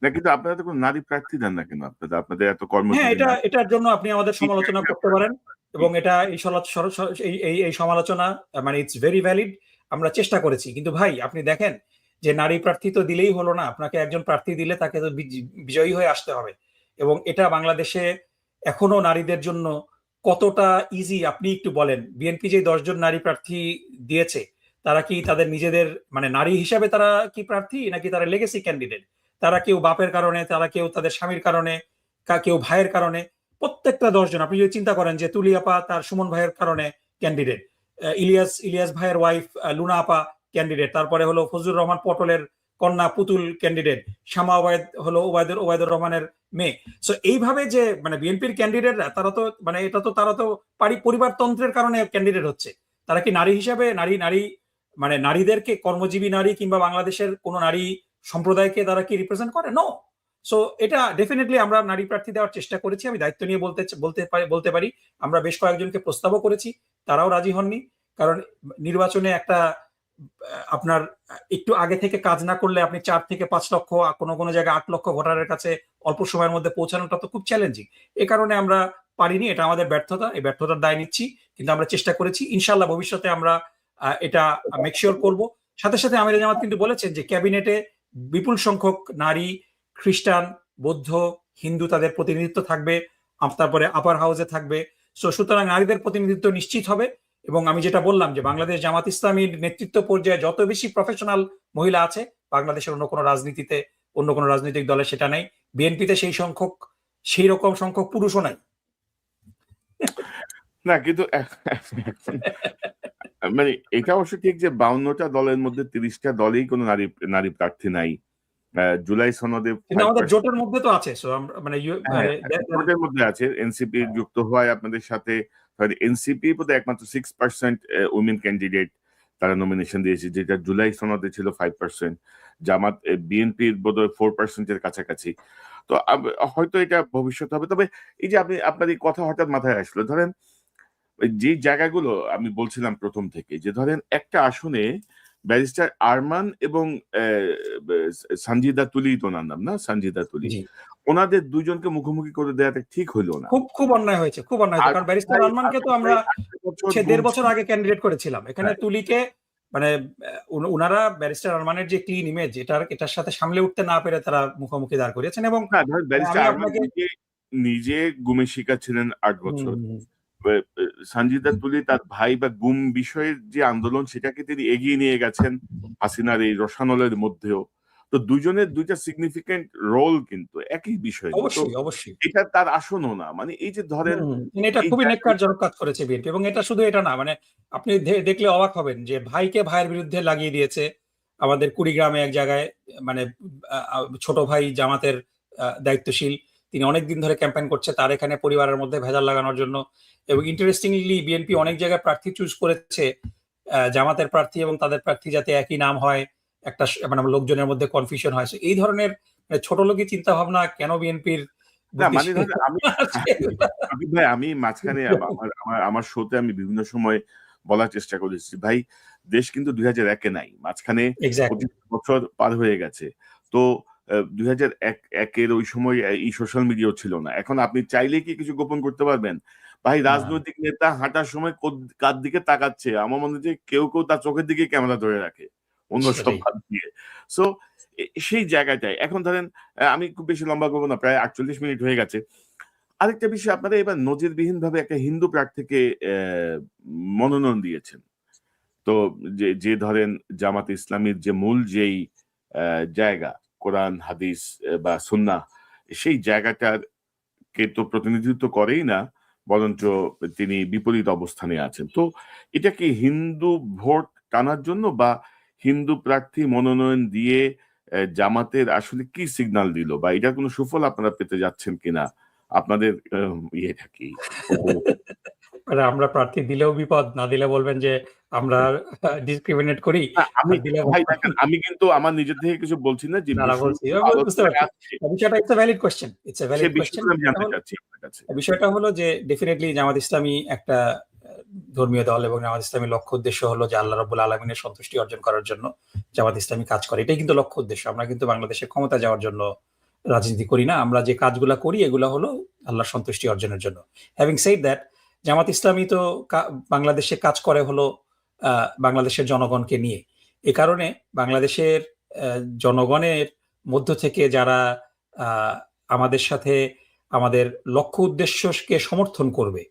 না, কিন্তু আপনারা তো কোনো নারী প্রার্থী দেন না কেন? আপনাদের এত হ্যাঁ, কর্মজীবী এটার জন্য আপনি আমাদের সমালোচনা করতে পারেন। এবং এটা এই সমালোচনা মানে ইটস ভেরি ভ্যালিড। আমরা চেষ্টা করেছি। কিন্তু ভাই আপনি দেখেন যে নারী প্রার্থী তো দিলেই হলো না, আপনাকে একজন প্রার্থী দিলে তাকে তো বিজয়ী হয়ে আসতে হবে। এবং এটা বাংলাদেশে এখনো নারীদের জন্য কতটা ইজি আপনি একটু বলেন। বিএনপি যে 10 জন নারী প্রার্থী দিয়েছে, তারা কি তাদের নিজেদের মানে নারী হিসাবে তারা কি প্রার্থী, নাকি তারা লেগেসি ক্যান্ডিডেট? তারা কেউ বাপের কারণে, তারা কেউ তাদের স্বামীর কারণে, কেউ ভাইয়ের কারণে। প্রত্যেকটা 10 জন আপনি যদি চিন্তা করেন যে তুলি আপা তার সুমন ভাইয়ের কারণে ক্যান্ডিডেট, ইলিয়াস ভাইয়ের ওয়াইফ লুনা আপা ক্যান্ডিডেট, তারপরে হলো ফজলুর রহমান পটলের কন্যা পুতুল ক্যান্ডিডেট, শামা ওবায়দ হলো ওবায়দুর রহমানের মেয়ে। সো এইভাবে যে মানে বিএনপির ক্যান্ডিডেটরা, তারা তো মানে এটা তো তারা তো পরিবারতন্ত্রের কারণে ক্যান্ডিডেট হচ্ছে। তারা কি নারী হিসাবে নারী মানে নারীদেরকে, কর্মজীবী নারী কিংবা বাংলাদেশের কোন নারী সম্প্রদায়কে তারা কি রিপ্রেজেন্ট করে? নো। সো এটা ডেফিনেটলি আমরা নারী প্রার্থী দেওয়ার চেষ্টা করেছি। আমি দায়িত্ব নিয়ে বলতে পারি আমরা বেশ কয়েকজনকে প্রস্তাবও করেছি, তারাও রাজি হননি। কারণ নির্বাচনে একটা আপনার একটু আগে থেকে কাজ না করলে আপনি 4 থেকে 5 লক্ষ, কোনো জায়গায় 8 লক্ষ ভোটারের কাছে অল্প সময়ের মধ্যে পৌঁছানোটা তো খুব চ্যালেঞ্জিং। এ কারণে আমরা পারিনি, এটা আমাদের ব্যর্থতা। এই ব্যর্থতার দায় নিচ্ছি, কিন্তু আমরা চেষ্টা করেছি। ইনশাল্লাহ ভবিষ্যতে আমরা এটা মেক শিওর করবো। সাথে সাথে আমির জামাত কিন্তু বলেছেন যে ক্যাবিনেটে বিপুল সংখ্যক নারী, খ্রিস্টান, বৌদ্ধ, হিন্দু তাদের প্রতিনিধিত্ব থাকবে, তারপরে আপার হাউসে থাকবে। সুতরাং নারীদের প্রতিনিধিত্ব নিশ্চিত হবে। এবং আমি যেটা বললাম যে বাংলাদেশ জামাত ইসলামীর নেতৃত্ব পর্যায়ে যত বেশি প্রফেশনাল মহিলা আছে, বাংলাদেশের অন্য কোনো রাজনীতিতে, অন্য কোনো রাজনৈতিক দলে সেটা নেই। বিএনপিতে সেই রকম সংখ্যক পুরুষও নাই। না, কিন্তু মানে এটা অবশ্য ঠিক যে 52টা দলের মধ্যে 30টা দলেই কোনো নারী প্রার্থী নাই। জুলাই সনদে আমাদের জোটের মধ্যে তো আছে। মানে জোটের মধ্যে আছে, এনসিপি যুক্ত হওয়ায় আপনাদের সাথে। এনসিপি বোধহয় একমাত্র 6% উইমেন ক্যান্ডিডেট তারা নমিনেশন দিয়েছে, যেটা জুলাই সনদে ছিল 5%। জামাত বিএনপির বোধহয় 4% এর কাছাকাছি। তো হয়তো এটা ভবিষ্যতে হবে। তবে এই যে আপনার এই কথা হঠাৎ মাথায় আসলো, ধরেন যে জায়গাগুলো আমি বলছিলাম প্রথম থেকে, যে ধরেন একটা আসনে ব্যারিস্টার আরমান এবং সঞ্জিদা তুলি, তো ওনার নাম না, সঞ্জিদা তুলি, ওনাদের দুজনকে মুখোমুখি করে দেওয়াটা ঠিক হইলো না। খুব অন্যায় হয়েছে, খুব অন্যায় হয়েছে। কারণ ব্যারিস্টার আরমানকে তো আমরা 1.5 বছর আগে ক্যান্ডিডেট করেছিলাম। এখানে তুলিকে মানে উনারা ব্যারিস্টার আরমানের যে ক্লিন ইমেজ, এটার সাথে সামলে উঠতে না পেরে তারা মুখোমুখি দাঁড় করিয়েছেন। এবং ব্যারিস্টার আরমান নিজে গুমের শিকার ছিলেন 8 বছর। সঞ্জিদা তুলি তার ভাই বা গুম বিষয়ের যে আন্দোলন, সেটাকে তিনি এগিয়ে নিয়ে গেছেন হাসিনার এই রসানলের মধ্যেও। তো দুজনের দুইটা সিগনিফিকেন্ট রোল কিন্তু একই বিষয় নিয়ে। তো অবশ্যই, অবশ্যই। এটা তার আসনও না। মানে এই যে ধরেন মানে এটা এই খুবই জায়গায় ন্যক্কারজনক কাজ করেছে বিএনপি এবং এটা শুধু এটা না মানে আপনি দেখলে অবাক হবেন যে ভাইকে ভাইয়ের বিরুদ্ধে লাগিয়ে দিয়েছে আমাদের কুড়িগ্রামে এক জায়গায় মানে ছোট ভাই জামাতের দায়িত্বশীল তিনি অনেকদিন ধরে ক্যাম্পেইন করছে তার এখানে পরিবারের মধ্যে ভেজাল লাগানোর জন্য এবং ইন্টারেস্টিংলি বিএনপি অনেক জায়গায় প্রার্থী চুজ করেছে জামাতের প্রার্থী এবং তাদের প্রার্থী যাতে একই নাম হয় একটা মানে লোকজনের মধ্যে কনফিউশন হয় এই ধরনের ছোট লোকই চিন্তা ভাবনা কেন বিএনপির না মানে ধরেন আমি ভাই আমি মাঝখানে আমার শোতে আমি বিভিন্ন সময় বলার চেষ্টা করেছি ভাই দেশ কিন্তু 2001-এ নাই মাঝখানে 25 বছর পার হয়ে গেছে তো 2001-এর ওই সময় এই সোশ্যাল মিডিয়াও ছিল না এখন আপনি চাইলে কি কিছু গোপন করতে পারবেন ভাই রাজনৈতিক নেতা হাঁটার সময় কার দিকে তাকাচ্ছে আমার মনে হচ্ছে কেউ কেউ তার চোখের দিকে ক্যামেরা ধরে রাখে অন্য সব বাদ দিয়ে সো সেই জায়গাটায় এখন ধরেন আমি খুব বেশি লম্বা করবো না প্রায় 48 মিনিট হয়ে গেছে আরেকটা বিষয় আপনারা এবার নজিরবিহীন ভাবে একটা হিন্দু প্রার্থীকে মনোনয়ন দিয়েছেন তো যে ধরেন জামাত ইসলামীর যে মূল যেই জায়গা কোরআন হাদিস বা সুন্নাহ সেই জায়গাটার কে তো প্রতিনিধিত্ব করেই না বরঞ্চ তিনি বিপরীত অবস্থানে আছেন তো এটা কি হিন্দু ভোট টানার জন্য বা হিন্দু প্রার্থী মনোনয়ন দিয়ে জামাতের আসলে কি সিগন্যাল দিল বা এটার কোনো সুফল আপনারা পেতে যাচ্ছেন কিনা আপনাদের ইয়েটা কি মানে আমরা প্রার্থী দিলেও বিপদ না দিলে বলবেন যে আমরা ডিসক্রিমিনেট করি আমি কিন্তু আমার নিজের থেকে কিছু বলছি না যে বিষয়টা it's a valid question it's a valid question বিষয়টা হলো যে ডেফিনেটলি জামাত ইসলামী একটা ধর্মীয় দল এবং জামাত ইসলামীর লক্ষ্য উদ্দেশ্য হলো যে আল্লাহ রাব্বুল আলামিনের সন্তুষ্টি অর্জন করার জন্য জামাত ইসলামী কাজ করে এটাই কিন্তু লক্ষ্য উদ্দেশ্য আমরা কিন্তু বাংলাদেশে ক্ষমতা যাওয়ার জন্য রাজনীতি করি না আমরা যে কাজগুলো করি এগুলো হলো আল্লাহর সন্তুষ্টি অর্জনের জন্য having said that Jamaat Islami তো বাংলাদেশে কাজ করে হলো বাংলাদেশের জনগণকে নিয়ে এ কারণে বাংলাদেশের জনগণের মধ্য থেকে যারা আমাদের সাথে আমাদের লক্ষ্য উদ্দেশ্যকে সমর্থন করবে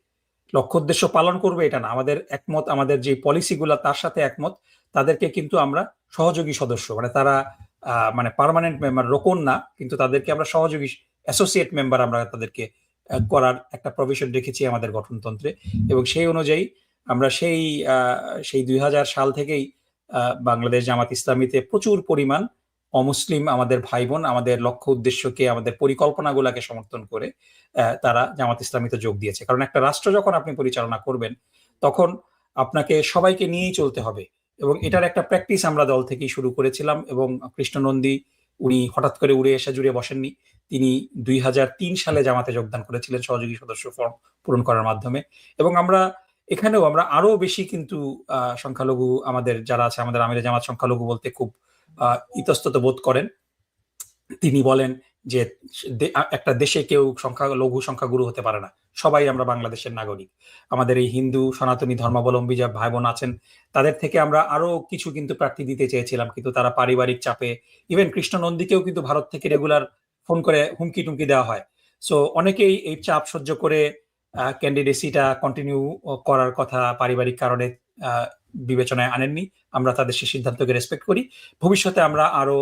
লক্ষ্য উদ্দেশ্য পালন করবে এটা না আমাদের একমত আমাদের যে পলিসিগুলো তার সাথে একমত তাদেরকে কিন্তু আমরা সহযোগী সদস্য মানে তারা মানে পার্মানেন্ট মেম্বার রোকন না কিন্তু তাদেরকে আমরা সহযোগী অ্যাসোসিয়েট মেম্বার আমরা তাদেরকে করার একটা প্রভিশন রেখেছি আমাদের গঠনতন্ত্রে এবং সেই অনুযায়ী আমরা সেই 2000 সাল থেকেই বাংলাদেশ জামাত ইসলামীতে প্রচুর পরিমাণ অমুসলিম আমাদের ভাই বোন আমাদের লক্ষ্য উদ্দেশ্যকে আমাদের পরিকল্পনাগুলোকে সমর্থন করে তারা জামাত ইসলামীতে যোগ দিয়েছে কারণ একটা রাষ্ট্র যখন আপনি পরিচালনা করবেন তখন আপনাকে সবাইকে নিয়েই চলতে হবে এবং এটার একটা প্র্যাকটিস আমরা দল থেকেই শুরু করেছিলাম এবং কৃষ্ণনন্দী উনি হঠাৎ করে উড়ে এসে জুড়ে বসেননি তিনি 2003 সালে জামাতে যোগদান করেছিলেন সহযোগী সদস্য ফর্ম পূরণ করার মাধ্যমে এবং আমরা এখানেও আমরা আরো বেশি কিন্তু সংখ্যালঘু আমাদের যারা আছে আমাদের আমিরে জামাত সংখ্যালঘু বলতে খুব ইতস্তত বোধ করেন তিনি বলেন যে একটা দেশে কেউ লঘু সংখ্যাগুরু হতে পারে না সবাই আমরা বাংলাদেশের নাগরিক আমাদের এই হিন্দু সনাতনী ধর্মাবলম্বী যা ভাই বোন আছেন তাদের থেকে আমরা আরো কিছু কিন্তু প্রার্থী দিতে চেয়েছিলাম কিন্তু তারা পারিবারিক চাপে ইভেন কৃষ্ণনন্দীকেও কিন্তু ভারত থেকে রেগুলার ফোন করে হুমকি টুমকি দেওয়া হয় সো অনেকেই এই চাপ সহ্য করে ক্যান্ডিডেসিটা কন্টিনিউ করার কথা পারিবারিক কারণে বিবেচনায় আনেননি আমরা তাদের সেই সিদ্ধান্তকে রেসপেক্ট করি ভবিষ্যতে আমরা আরো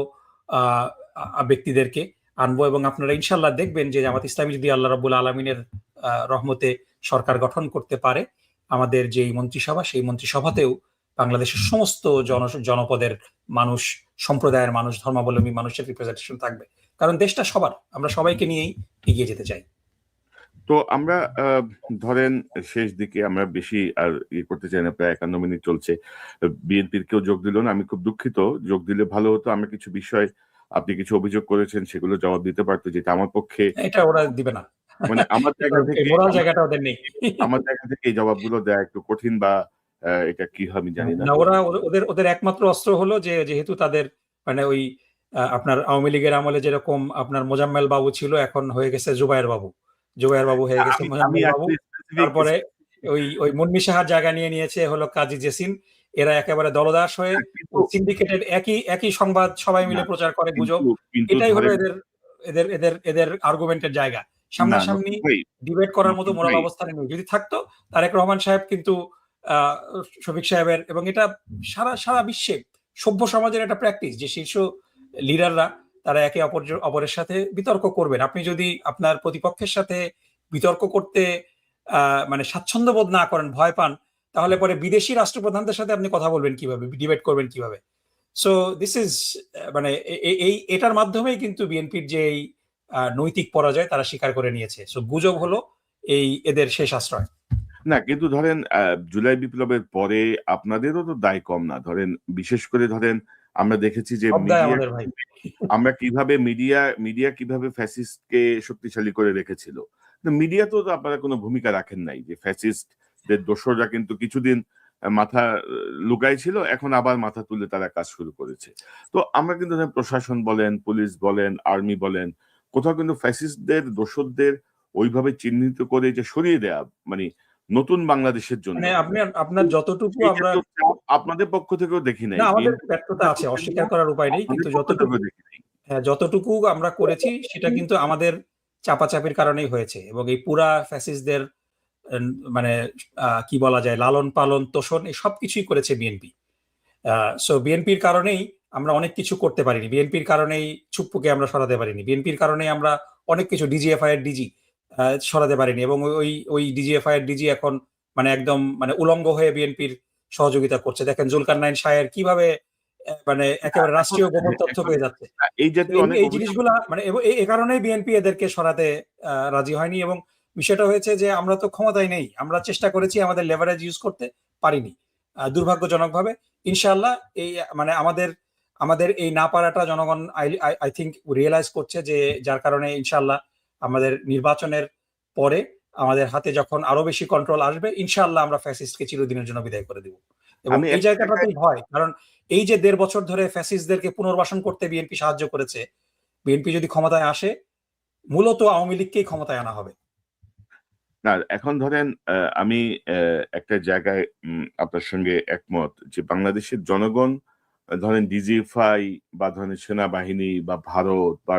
ব্যক্তিদেরকে আনবো এবং আপনারা ইনশাল্লাহ দেখবেন যে জামাত ইসলামী যদি আল্লাহ রাব্বুল আলামিনের রহমতে সরকার গঠন করতে পারে আমাদের যে মন্ত্রিসভা সেই মন্ত্রিসভাতেও বাংলাদেশের সমস্ত জনপদের মানুষ সম্প্রদায়ের মানুষ ধর্মাবলম্বী মানুষের রিপ্রেজেন্টেশন থাকবে কারণ দেশটা সবার আমরা সবাইকে নিয়েই এগিয়ে যেতে চাই তো আমরা ধরেন শেষ দিকে আমরা বেশি আর ইয়ে করতে চাই না প্রায় 51 মিনিট চলছে বিএনপির কেউ যোগ দিল না আমি খুব দুঃখিত যোগ দিলে ভালো হতো আমরা কিছু বিষয় আপনি কিছু অভিযোগ করেছেন সেগুলো জবাব দিতে পারতো যেটা আমার পক্ষে এটা ওরা দিবে না মানে আমার জায়গা থেকে মোরাল জায়গাটা ওদের নেই আমার জায়গা থেকে এই জবাবগুলো দেয়া একটু কঠিন বা এটা কি হবে আমি জানি না ওরা ওদের একমাত্র অস্ত্র হলো যে যেহেতু তাদের মানে ওই আপনার আওয়ামী লীগের আমলে যেরকম আপনার মোজাম্মেল বাবু ছিল এখন হয়ে গেছে জুবায়ের বাবু হয়ে গেছে মোজাম্মেল বাবু তারপরে ওই মুন্নি সাহার জায়গা নিয়ে নিয়েছে হলো কাজী জেসিন এরা একেবারে দলদাস হয়ে সিন্ডিকেটের একই সংবাদ সবাই মিলে প্রচার করে গুজব এটাই হলো এদের আর্গুমেন্টের জায়গা সামনাসামনি ডিবেট করার মতো মোরাল অবস্থানে নেই যদি থাকতো তারেক রহমান সাহেব কিন্তু শফিক সাহেবের এবং এটা সারা বিশ্বে সভ্য সমাজের একটা প্র্যাকটিস যে শীর্ষ লিডাররা তারা একে অপরের সাথে বিতর্ক করবেন। আপনি যদি আপনার প্রতিপক্ষের সাথে বিতর্ক করতে মানে স্বাচ্ছন্দ্য বোধ না করেন, ভয় পান, তাহলে পরে বিদেশি রাষ্ট্রপ্রধানদের সাথে আপনি কথা বলবেন কিভাবে, ডিবেট করবেন কিভাবে? সো দিস ইজ মানে এই এটার মাধ্যমেই কিন্তু বিএনপির যে এই নৈতিক পরাজয় তারা স্বীকার করে নিয়েছে। সো গুজব হলো এদের শেষ আশ্রয়। না, কিন্তু ধরেন জুলাই বিপ্লবের পরে আপনাদেরও তো দায় কম না। ধরেন বিশেষ করে ধরেন আমরা দেখেছি যে সব দায় আমাদের ভাই। আমরা কিভাবে মিডিয়া কিভাবে ফ্যাসিস্টকে শক্তিশালী করে রেখেছিল। মিডিয়া তো আপনারা কোনো ভূমিকা রাখেন নাই, যে ফ্যাসিস্টদের দোসররা কিন্তু কিছুদিন মাথা লুকাই ছিল, এখন আবার মাথা তুলে তারা কাজ শুরু করেছে। তো আমরা কিন্তু প্রশাসন বলেন, পুলিশ বলেন, আর্মি বলেন, কোথাও কিন্তু ফ্যাসিস্টদের দোসরদের ওইভাবে চিহ্নিত করে যে সরিয়ে দেয়া, মানে নতুন বাংলাদেশের জন্য মানে আপনার যতটুকু আমরা আপনাদের পক্ষ থেকেও দেখি নাই। না, আমাদের ব্যর্থতা আছে, অস্বীকার করার উপায় নেই, কিন্তু যতটুকু আমরা করেছি সেটা কিন্তু আমাদের চাপাচাপির কারণেই হয়েছে। এবং এই পুরা ফ্যাসিস্টদের মানে কি বলা যায়, লালন পালন তোষণ, এই সবকিছুই করেছে বিএনপি। সো বিএনপির কারণেই আমরা অনেক কিছু করতে পারিনি, বিএনপির কারণেই ছুপ্পুকে আমরা সরাতে পারিনি, বিএনপির কারণেই আমরা অনেক কিছু ডিজিএফআই এর ডিজি সরাতে পারিনি। এবং ওই ডিজিএফআই এর ডিজি এখন মানে একদম মানে উলঙ্গ হয়ে বিএনপির সহযোগিতা করছে। দেখেন জুলকারনাইন শাহের কিভাবে মানে একেবারে রাষ্ট্রীয় গোপন তথ্য পেয়ে যাচ্ছে। এই জিনিসগুলা মানে এই কারণেই বিএনপি এদেরকে সরাতে রাজি হয়নি। এবং বিষয়টা হয়েছে যে আমরা তো ক্ষমতায় নেই, আমরা চেষ্টা করেছি, আমাদের লেভারেজ ইউজ করতে পারিনি দুর্ভাগ্যজনকভাবে। ইনশাআল্লাহ এই মানে আমাদের এই না পারাটা জনগণ আই থিঙ্ক রিয়েলাইজ করছে, যে যার কারণে ইনশাআল্লাহ আমাদের নির্বাচনের পরে আমাদের হাতে যখন আরো বেশি কন্ট্রোল আসবে, ইনশাআল্লাহ আমরা ফ্যাসিস্টকে চিরদিনের জন্য বিদায় করে দিব। এবং এই জায়গাটাতেই ভয়, কারণ এই যে 1.5 বছর ধরে ফ্যাসিস্টদেরকে পুনর্বাসন করতে বিএনপি সাহায্য করেছে, বিএনপি যদি ক্ষমতায় আসে মূলত আওয়ামী লীগকেই ক্ষমতায় আনা হবে। না, এখন ধরেন আমি একটা জায়গায় আপনার সঙ্গে একমত, যে বাংলাদেশের জনগণ ধরেন ডিজিএফআই বা ধরেন সেনাবাহিনী বা ভারত বা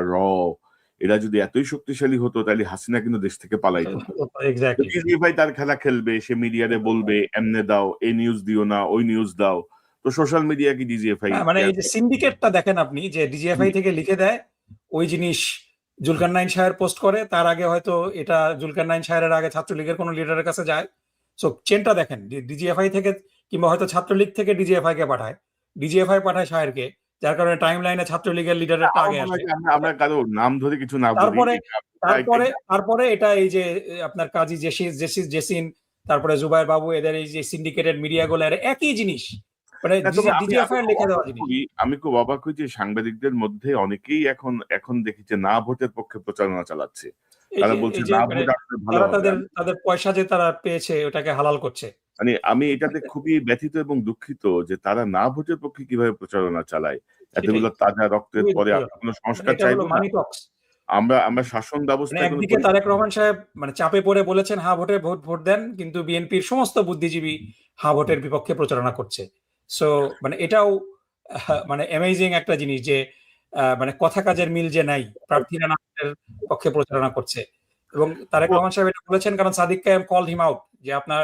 এরা যদি এতই শক্তিশালী হতো, তাহলে হাসিনা কিন্তু দেশ থেকে পালাইতো না। ডিজিএফআই তার খেলা খেলবে, সে মিডিয়ারে বলবে এমনে দাও, এই নিউজ দিও না, ওই নিউজ দাও। তো সোশ্যাল মিডিয়া কি ডিজিএফআই মানে এই যে সিন্ডিকেটটা দেখেন আপনি, যে ডিজিএফআই থেকে লিখে দেয় ওই জিনিস জুলকারনাইন শাহের পোস্ট করে, তার আগে হয়তো এটা জুলকারনাইন শাহের আগে ছাত্রলীগের কোনো লিডারের কাছে যায়। সো চেনটা দেখেন, ডিজিএফআই থেকে কিংবা হয়তো ছাত্রলীগ থেকে ডিজিএফআই কে পাঠায়, ডিজিএফআই পাঠায় শাহেরকে, যার কারণে টাইম লাইনে ছাত্রলীগের লিডারেরটা আগে আসে। আমরা কারো নাম ধরে কিছু না বলি। তারপরে এটা এই যে আপনার কাজী জেসিন, তারপরে জুবাইর বাবু, এদের এই যে সিন্ডিকেটেড মিডিয়াগুলোর একই জিনিস, মানে ডিজিএফআই লেখা দেওয়া জিনিস। আমি খুব অবাক হই যে সাংবাদিকদের মধ্যে অনেকেই এখন দেখি যে না ভোটের পক্ষে প্রচারণা চালাচ্ছে। তারা বলছে না ভোট আসলে ভালো হবে। তাদের পয়সা যে তারা পেয়েছে ওটাকে হালাল করছে। মানে আমি এটাতে খুবই ব্যথিত এবং দুঃখিত যে তারা না ভোটের পক্ষে কিভাবে প্রচারণা চালায়। এতগুলো তাজা রক্তের পরে আমরা কোনো সংস্কার চাইবো না। আমরা শাসন ব্যবস্থা, একদিকে তারেক রহমান সাহেব মানে চাপে পড়ে বলেছেন হ্যাঁ ভোটে ভোট দেন, কিন্তু বিএনপির সমস্ত বুদ্ধিজীবী হ্যাঁ ভোটের বিপক্ষে প্রচারণা করছে। সো মানে এটাও মানে অ্যামেজিং একটা জিনিস, যে মানে কথা কাজের মিল যে নাই, প্রার্থীরা না ভোটের পক্ষে প্রচারণা করছে। এবং তারেক রহমান সাহেব এটা বলেছেন কারণ সাদিক কায়েম কলড হিম আউট, যে আপনার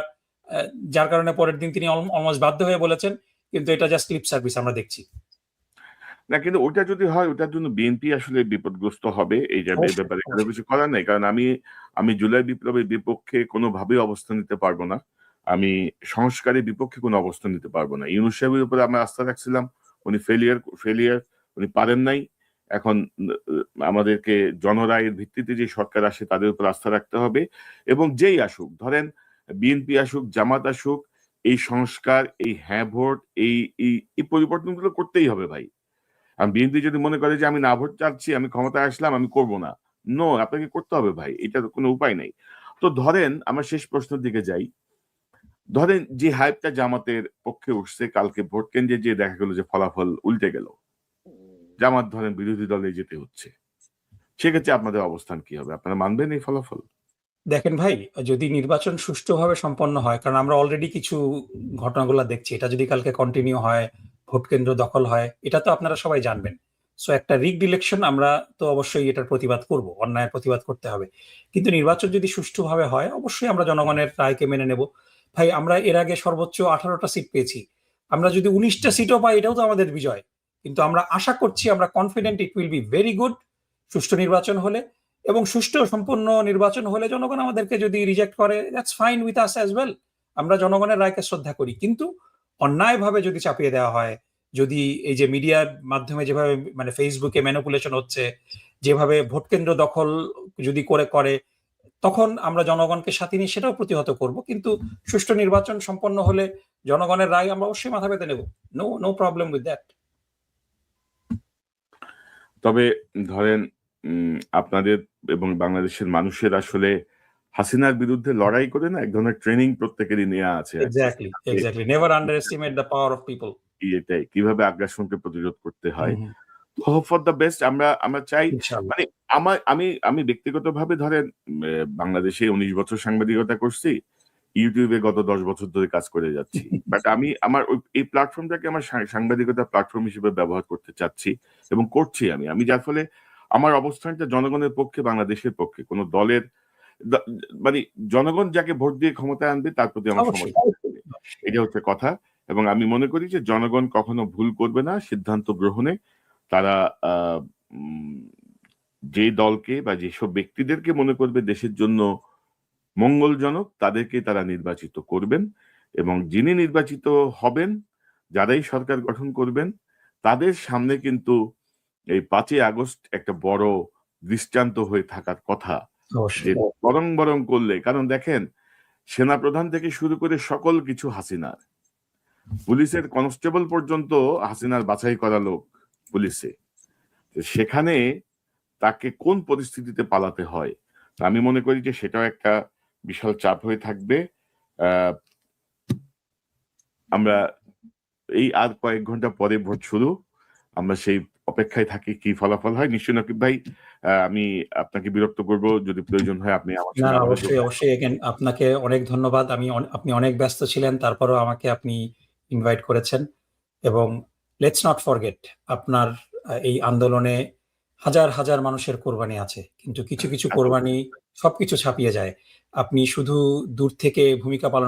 যার কারণে পরের দিন তিনি অলমোস্ট বাধ্য হয়ে বলেছেন, কিন্তু এটা জাস্ট লিপ সার্ভিস আমরা দেখছি। না, কিন্তু ওটা যদি হয় ওটার জন্য বিএনপি আসলে বিপদগ্রস্ত হবে। এই ব্যাপারে কোনো কিছু করার নাই, কারণ আমি জুলাই বিপ্লবের বিপক্ষে কোনোভাবেই অবস্থান নিতে পারবো না। আমি সংস্কারের বিপক্ষে কোনো অবস্থান নিতে পারবো না। ইউনূস সাহেবের উপরে আমরা আস্থা রাখছিলাম, উনি ফেলিয়ার, উনি পারেন নাই। এখন আমাদেরকে জনরায়ের ভিত্তিতে যে সরকার আসে তাদের উপর আস্থা রাখতে হবে। এবং যেই আসুক, ধরেন বিএনপি আসুক, জামাত আসুক, এই সংস্কার, এই হ্যাঁ ভোট, এই পরিবর্তনগুলো করতেই হবে ভাই। আর বিএনপি যদি মনে করে যে আমি না ভোট চাচ্ছি, আমি ক্ষমতায় আসলাম, আমি করব না, নো, আপনাকে করতে হবে ভাই, এটার কোনো উপায় নেই। তো ধরেন আমরা শেষ প্রশ্নের দিকে যাই। ধরেন যে হাইপটা জামাতের পক্ষে উঠছে, কালকে ভোট কেন্দ্রে যে দেখা গেল যে ফলাফল উল্টে গেল, জামাত ধরেন বিরোধী দলে যেতে হচ্ছে, সেক্ষেত্রে আপনাদের অবস্থান কি হবে? আপনারা মানবেন এই ফলাফল? দেখেন ভাই, যদি নির্বাচন সুষ্ঠুভাবে সম্পন্ন হয়, কারণ আমরা অলরেডি কিছু ঘটনাগুলো দেখছি, এটা যদি কালকে কন্টিনিউ হয়, ভোট কেন্দ্র দখল হয়, এটা তো আপনারা সবাই জানবেন। সো একটা রিগড ইলেকশন, আমরা তো অবশ্যই এটার প্রতিবাদ করব, অন্যায়ের প্রতিবাদ করতে হবে। কিন্তু নির্বাচন যদি সুষ্ঠুভাবে হয়, অবশ্যই আমরা জনগণের রায়কে মেনে নেব। ভাই, আমরা এর আগে সর্বোচ্চ 18টা সিট পেয়েছি, আমরা যদি 19টা সিটও পাই এটাও তো আমাদের বিজয়। কিন্তু আমরা আশা করছি, আমরা confident it will be very good সুষ্ঠু নির্বাচন হলে, এবং সুষ্ঠু সম্পূর্ণ নির্বাচন হলে জনগণ আমাদেরকে যদি রিজেক্ট করে, that's fine with us as well. আমরা জনগণের রায়কে শ্রদ্ধা করি, কিন্তু অন্যায়ভাবে যদি চাপিয়ে দেওয়া হয়, যদি এই যে মিডিয়ার মাধ্যমে যেভাবে মানে ফেসবুকে ম্যানিপুলেশন হচ্ছে, যেভাবে ভোট কেন্দ্র দখল যদি করে তখন আমরা জনগণকে সাথে নিয়ে সেটাও প্রতিহত করব। কিন্তু সুষ্ঠু নির্বাচন সম্পন্ন হলে জনগণের রায় আমরা অবশ্যই মাথা পেতে নেব। No problem with that. তবে ধরেন আপনাদের এবং বাংলাদেশের মানুষের আসলে হাসিনার বিরুদ্ধে লড়াই করে না এক ধরনের ট্রেনিং প্রত্যেকেরই নেওয়া আছে। Exactly never under estimate the power of people. এটাই কিভাবে আগ্রাসনকে প্রতিরোধ করতে হয়। Hope for the best. আমরা চাই, মানে আমি ব্যক্তিগতভাবে ধরেন বাংলাদেশে 19 বছর সাংবাদিকতা করছি, ইউটিউবে গত 10 বছর ধরে কাজ করে যাচ্ছি। বাট আমি আমার এই প্ল্যাটফর্মটাকে আমার সাংবাদিকতা প্ল্যাটফর্ম হিসেবে ব্যবহার করতে চাচ্ছি এবং করছি আমি যার ফলে আমার অবস্থানটা জনগণের পক্ষে, বাংলাদেশের পক্ষে। কোন দলের মানে জনগণ যাকে ভোট দিয়ে ক্ষমতায় আনবে তার প্রতি আমার সমর্থন। এটা হচ্ছে কথা। এবং আমি মনে করি যে জনগণ কখনো ভুল করবে না সিদ্ধান্ত গ্রহণে। তারা যে দলকে বা যেসব ব্যক্তিদেরকে মনে করবে দেশের জন্য মঙ্গলজনক তাদেরকে তারা নির্বাচিত করবেন, এবং যিনি নির্বাচিত হবেন, যারাই সরকার গঠন করবেন, তাদের সামনে কিন্তু এই 5ই আগস্ট একটা বড় দৃষ্টান্ত হয়ে থাকার কথা। যে বরং করলে, কারণ দেখেন সেনাপ্রধান থেকে শুরু করে সকল কিছু হাসিনার, পুলিশের কনস্টেবল পর্যন্ত হাসিনার বাছাই করা লোক পুলিশে। সেখানে তাকে কোন পরিস্থিতিতে পালাতে হয়, আমি মনে করি যে সেটাও একটা বিশাল চাপ হয়ে থাকবে। আমরা এই আর কয়েক ঘন্টা পরে ভোট শুরু, আমরা সেই অপেক্ষায় থাকি কি ফলাফল হয়। নিশ্চয় নকিব ভাই, আমি আপনাকে বিরক্ত করব, যদি প্রয়োজন হয় আপনি আমার সাথে। অবশ্যই আপনাকে অনেক ধন্যবাদ। আপনি অনেক ব্যস্ত ছিলেন, তারপরেও আমাকে আপনি ইনভাইট করেছেন। এবং লেটস নট ফরগেট, আপনার এই আন্দোলনে হাজার হাজার মানুষের কোরবানি আছে, কিন্তু কিছু কোরবানি সবকিছু ছাপিয়ে যায়। আপনি শুধু দূর থেকে ভূমিকা পালন